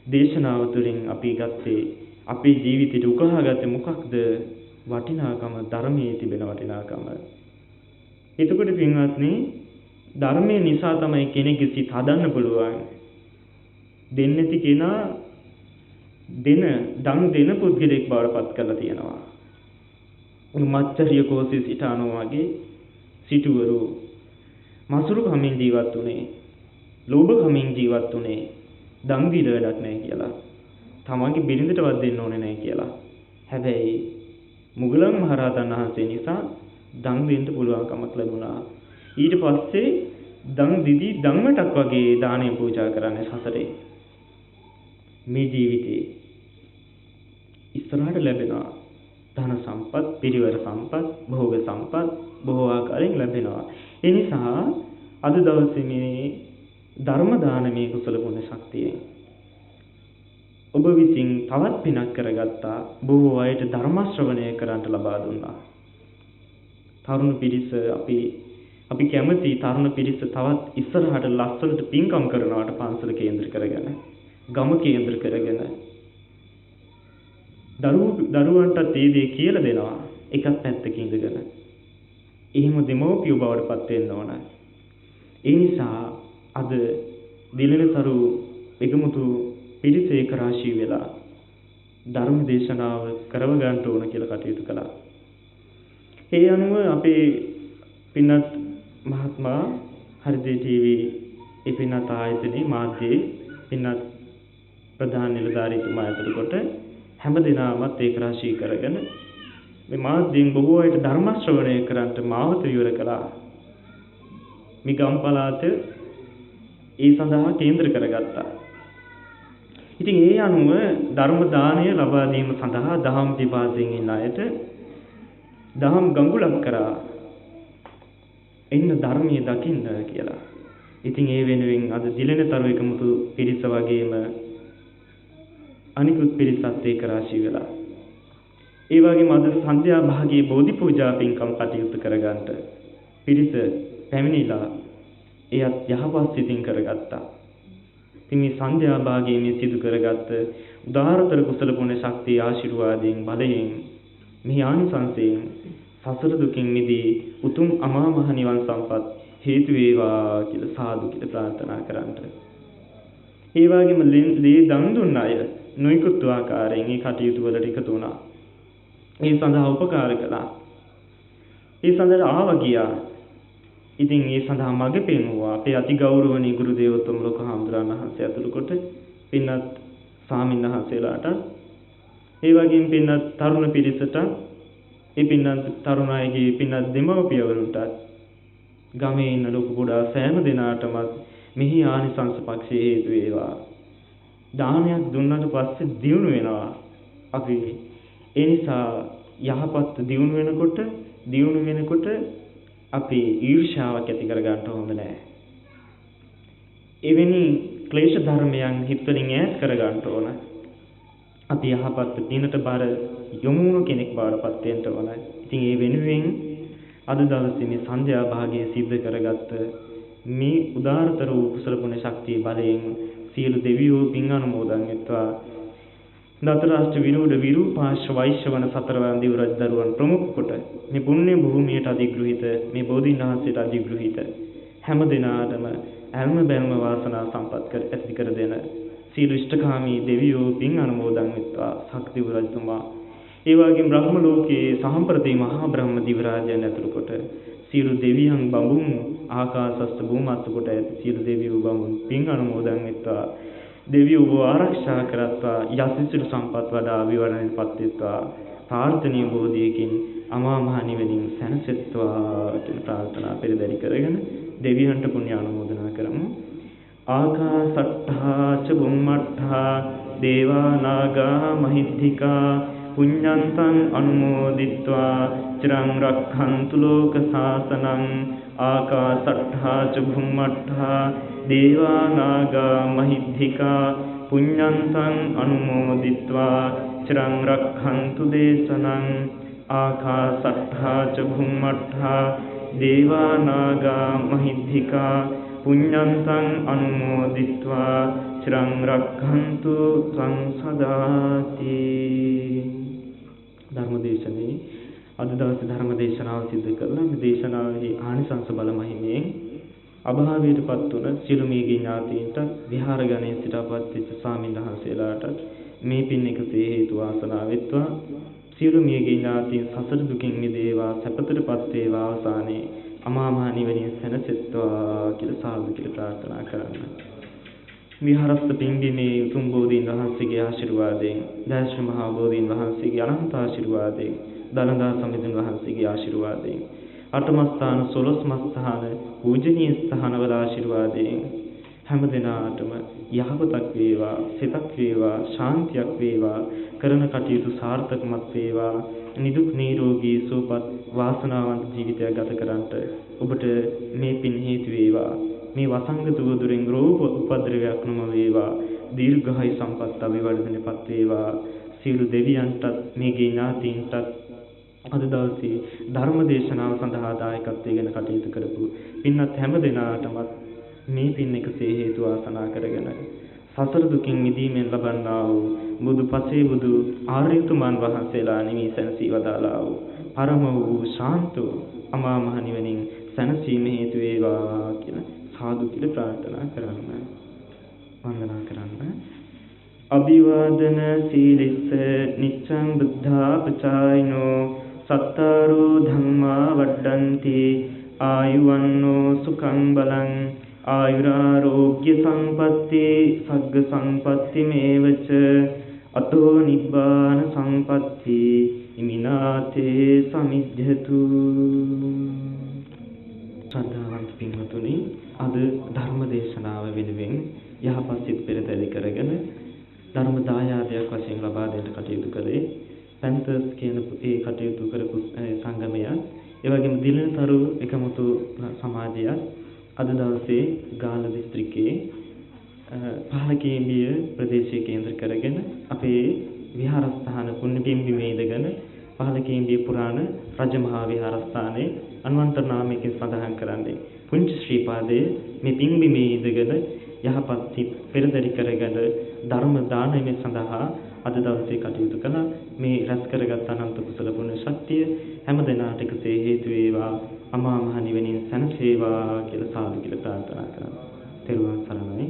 දේශනාව තුළින් අපි ගත්තේ අපේ ජීවිතයට උකහාගත්තේ මොකක්ද? වටිනාකම, ධර්මයේ තිබෙන වටිනාකම. එතකොට පින්වත්නි ධර්මයේ නිසා තමයි කෙනෙක්ගේ සිත හදන්න පුළුවන්. දෙන්නේ නැති කෙනා දන් දෙන පුද්ගලෙක් බවට පත් කරලා තියෙනවා. මච්චරිය කෝසී සිටානෝ වගේ සිටුවරු මසුරු කමින් ජීවත් වුණේ, ලෝභ කමින් ජීවත් වුණේ, දන් දීලා වැඩක් නැහැ කියලා. තමන්ගේ බිරිඳටවත් දෙන්න ඕනේ නැහැ කියලා. හැබැයි මුගලන් මහරහතන් වහන්සේ නිසා දන් දෙන්න පුළුවන්කමක් ලැබුණා. ඊට පස්සේ දන් දිදී ධම්මටක් වගේ දානය පූජා කරන්නේ සසරේ. මේ ජීවිතේ ඉස්සරහට ලැබෙනවා ධන සම්පත්, පිරිවර සම්පත්, භෝග සම්පත් බොහෝ ආකාරයෙන් ලැබෙනවා. ඒ නිසා අද දවසේ මේ ධර්ම දානමේ කුසල ගුණ ශක්තියෙන් ඔබ විසින් තවත් පිනක් කරගත්තා. බොහෝ අයට ධර්ම ශ්‍රවණය කරන්නට ලබා දුන්නා. තරුණ පිරිස අපි කැමති තරුණ පිරිස තවත් ඉස්සරහට ලස්සනට පින්කම් කරනවාට පන්සල කේන්ද්‍ර කරගෙන, ගම කේන්ද්‍ර කරගෙන දරුවන්ට ඒ දේ කියලා දෙනවා. එකක් පැත්තකින් ඉඳගෙන. එහෙම දෙමෝපියෝ බවට පත් වෙන්න ඕන. ඒ නිසා අද දිලනතරු එකමුතු පිරිස ඒක රාශී වෙලා ධර්ම දේශනාව කරව ගන්න ඕන කියලා කටයුතු කළා. ඒ අනුව අපේ පින්වත් මහත්මයා හරිදේ ටීවී ඒ පින්වත් ආයතනයේ මාධ්‍යයේ පින්වත් ප්‍රධාන නිලධාරීතුමා ඇතුළු කොට හැම දිනමත් ඒක රාශී කරගෙන මේ මාධ්‍යයෙන් බොහෝ අයට ධර්ම ශ්‍රවණය කරන්ට මාවත විවර කළා. මේ ගම්පලාත ඒ සඳහා කේන්ද්‍ර කරගත්තා. ඉතින් ඒ අනුව ධර්ම දාණය ලබා දීම සඳහා දහම් පිපාසයෙන් ඉන්න අයට දහම් ගඟුලක් කරා එන්න ධර්මයේ දකින්න කියලා. ඉතින් ඒ වෙනුවෙන් අද දිලෙනතරු එකමුතු පිරිස වගේම අනිකුත් පිරිසත් ඒක රාශී වෙලා. ඒ වගේම අද සන්ධ්‍යා භාගයේ බෝධි පූජා පින්කම් කටයුතු කරගන්නට පිරිස පැමිණිලා එයත් යහපත් සිතින් කරගත්තා. ඉතින් මේ සන්ධ්‍යා භාගයේ මේ සිදු කරගත්ත උදාාරතර කුසල පුණ්‍ය ශක්තිය ආශිර්වාදයෙන් බලයෙන් මේ ආනිසංසයෙන් සසර දුකින් මිදී උතුම් අමා මහ නිවන් සම්පත් හේතු වේවා කියලා සාදු කියලා ප්‍රාර්ථනා කරන්ට. ඒ වගේම ලේ දන් දුන්න අය නොයෙකුත් ආකාරයෙන් මේ කටයුතු වලට එකතු වුණා. ඒ සඳහා උපකාර කළා. ඒ සඳහා ආවා ගියා. ඉතින් ඒ සඳහා මඟ පෙන්වුවා අපේ අති ගෞරවනීය ගුරු දේවෝත්තම ලෝක හාමුදුරන් වහන්සේ ඇතුළු කොට පින්වත් ස්වාමීන් වහන්සේලාට ඒ වගේම පින්වත් තරුණ පිරිසට ඒ පින්වත් තරුණ අයගේ පින්වත් දෙමව්පියවරුන්ට ගමේ ඉන්න ලොකු කුඩා සෑම දෙනාටම මෙහි ආනිසංස පක්ෂයේ හේතු වේවා. දානයක් දුන්නාට පස්සේ දියුණු වෙනවා. අපි ඒ නිසා යහපත් දියුණු වෙනකොට අපි ඊර්ෂ්‍යාවක් ඇති කර ගන්න හොඳ නැහැ. එවැනි ක්ලේශ ධර්මයන් හිතෙන් ඈත් කර ගන්න ඕන. අපි යහපත් දිනට බර යොමුණු කෙනෙක් බවටපත් වෙන්න ඕන. ඉතින් ඒ වෙනුවෙන් අද දවසේ මේ සන්ධ්‍යා භාගයේ සිද්ධ කරගත්ත මේ උදාාරතර වූ කුසල පුණ්‍ය ශක්තිය බලයෙන් සියලු දෙවියෝ පින් අනුමෝදන් වෙත්වා. දතරාෂ්ට්‍ර විරෝධ විරූපාශ්‍ර වෛශ්‍රවණ සතරවන් දිව රජ දරුවන් ප්‍රමුඛ කොට මේ පුණ්‍ය භූමියට අධිග්‍රහිත මේ බෝධීන් වහන්සේට අධිග්‍රහිත හැම දිනාටම අල්ම බැල්ම වාසනා සම්පත් කර ඇති කර දෙන සීල ඉෂ්ඨකාමී දෙවියෝ පින් අනුමෝදන් වෙත්වා. ශක්තිව රජතුමා ඒ වගේම බ්‍රහ්ම ලෝකයේ සහම්ප්‍රති මහා බ්‍රහ්ම දිව රාජයන් ඇතුළු කොට සියලු දෙවියන් බඹුන් ආකාශස්ත භූමස්ත කොට ඇති සියලු දෙවියෝ බඹුන් පින් අනුමෝදන් වෙත්වා. දෙවියෝ ඔබ ආරක්ෂා කරත්වා. යසිසිරු සම්පත් වඩා අභිවර්ධනයටපත් වෙත්වා. ප්‍රාර්ථනීය බෝධියකින් අමා මහ නිවනින් සැනසෙත්වා කියන ප්‍රාර්ථනා පෙරදරි කරගෙන දෙවියන්ට පුණ්‍ය අනුමෝදනා කරමු. ආකාසට්ඨා ච බුම්මට්ඨා දේවා නාග මහිද්దికා පුඤ්ඤන්තං අනුමෝදිත්වා චිරං රක්ඛන්තු ලෝක සාසනං. ආකාසට්ඨා ච බුම්මට්ඨා දේවා නාග මහිද්దికා පුඤ්ඤන්තං අනුමෝදිත්වා චිරං රක්ඛන්තු දේශනං. ආකාසට්ඨා ච බුම්මට්ඨා දේවා නාග මහිද්దికා පුඤ්ඤන්තං අනුමෝදිත්වා චිරං රක්ඛන්තු ත්වං සදාති. ධර්මදේශනේ අද දවසේ ධර්මදේශනාව සිදු කරලා මේ දේශනාවේ ආනිසංස බල මහිමයෙන් අභාවයටපත් වුණ සියලු මේගේ ඥාතීන්ට විහාර ගණයේ සිටපත් වෙච්ච ස්වාමීන් වහන්සේලාට මේ පින් එකසේ හේතු වාසනා වෙත්වා. සියලු මේගේ ඥාතීන් සසර දුකින් මිදේවා සැපතටපත් වේවා. අවසානයේ අමා මහ නිවනින් සැනසෙත්වා කියලා සාදු කියලා ප්‍රාර්ථනා කරන්න. විහාරස්ත පින්බිමේ උතුම් බෝධීන් වහන්සේගේ ආශිර්වාදයෙන් දයශ්‍රී මහා බෝධීන් වහන්සේගේ අනන්ත ආශිර්වාදයෙන් දලදා සමිඳුන් වහන්සේගේ ආශිර්වාදයෙන් අටම ස්ථාන 12ම ස්ථාන පූජනීය ස්ථානවල ආශිර්වාදයෙන් හැම දිනාටම යහපතක් වේවා, සිතක් වේවා, ශාන්තියක් වේවා, කරන කටයුතු සාර්ථකමත් වේවා, නිදුක් නිරෝගී සුවපත් වාසනාවන්ත ජීවිතයක් ගත කරන්නට ඔබට මේ පින් හේතු වේවා. මේ වසංගත වදුරෙන් රෝග උපද්‍රවයක් නොම වේවා. දීර්ඝායු සම්පත් අභිවර්ධනයපත් වේවා. සියලු දෙවියන්ටත් මේගේ ඥාතීන්ටත් අද දවසේ ධර්ම දේශනාව සඳහා දායකත්වයෙන් කටයුතු කරපු පින්වත් හැම දෙනාටමත් මේ පින් එකසේ හේතු වාසනා කරගෙන සසර දුකින් මිදීමෙන් ලබන්නා වූ බුදු පසේ බුදු ආර්යතුමන් වහන්සේලා නිවී සැනසී වදාලා වූ පරම වූ ශාන්ත අමා මහ නිවනින් සැනසීම හේතු වේවා කියලා සාදු කියලා ප්‍රාර්ථනා කරන්න. වන්දනා කරන්න. අභිවාදන සීලිස්ස නිච්ඡං බුද්ධා පචායිනෝ සත්තාරෝ ධම්මා වඩ්ඩන්ති ආයුවන්නෝ සුඛං බලං ආයුරාෝග්‍ය සම්පatti සග්ග සම්පatti මේවච අතෝ නිබ්බාන සම්පatti ඉමිනාතේ සමිජ්ජතු. ශ්‍රද්ධාවන්ත පින්වතුනි, අද ධර්ම දේශනාව වෙනුවෙන් යහපත් සිත් පෙරදැරි කරගෙන ධර්ම දායාදයක් වශයෙන් ලබා දෙන්න කටයුතු කළේ පැන්තර්ස් කියන ඒ කටයුතු කරපු සංගමය, ඒ වගේම දිලනතරු එකමුතු සමාජයත් අද දවසේ ගාල්ල දිස්ත්‍රික්කයේ පහළකේඹිය ප්‍රදේශය කේන්ද්‍ර කරගෙන අපේ විහාරස්ථාන පුණ්‍යපිම්බිමේ ඉඳගෙන පහළකේඹිය පුරාණ රජමහා විහාරස්ථානයේ අන්වන්තර නාමයකින් සඳහන් කරන්නේ පුංචි ශ්‍රීපාදයේ මේ පිම්බිමේ ඉඳගෙන යහපත් සිත් පෙරදරි කරගෙන ධර්ම දානමය සඳහා අද දවසේ කටයුතු කළා. මේ රැස් කරගත් අනන්ත කුසල පුණ්‍ය ශක්තිය හැම දිනාට එකසේ හේතු වේවා, අමා මහ නිවනින් සැනසේවා කියලා සාදු කියලා ප්‍රාර්ථනා කරනවා. තෙරුවන් සරණයි.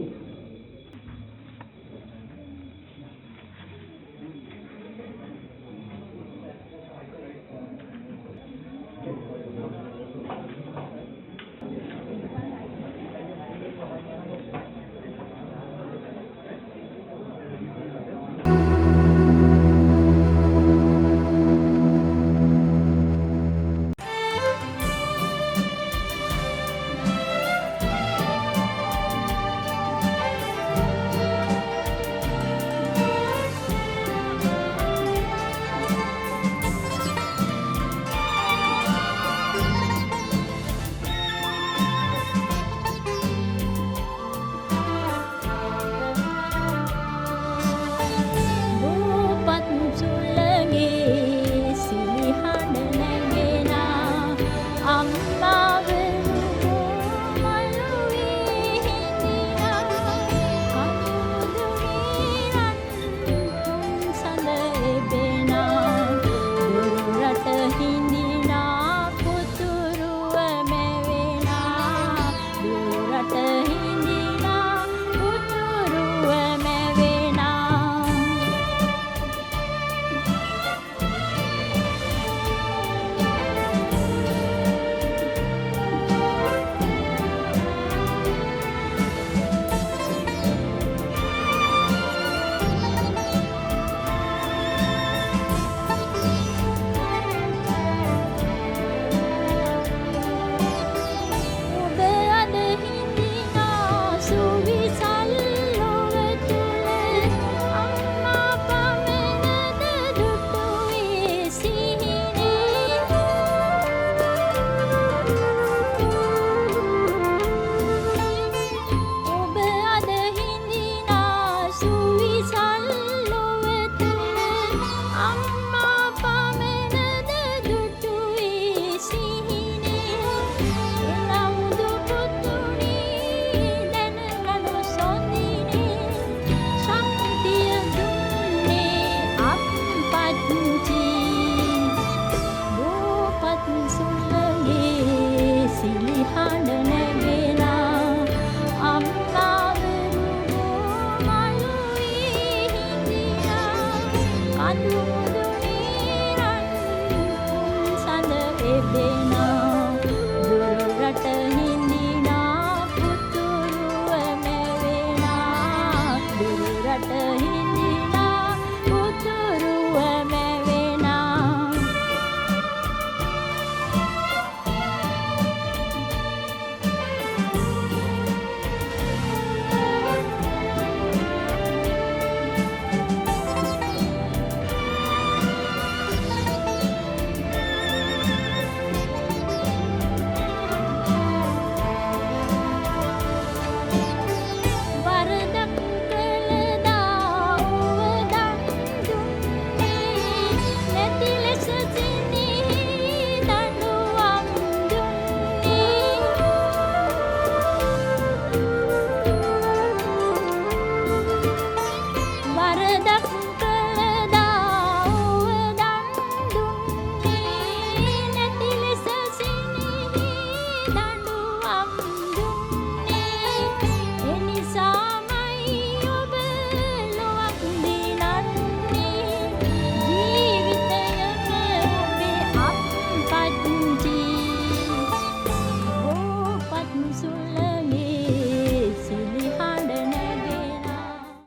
Aduh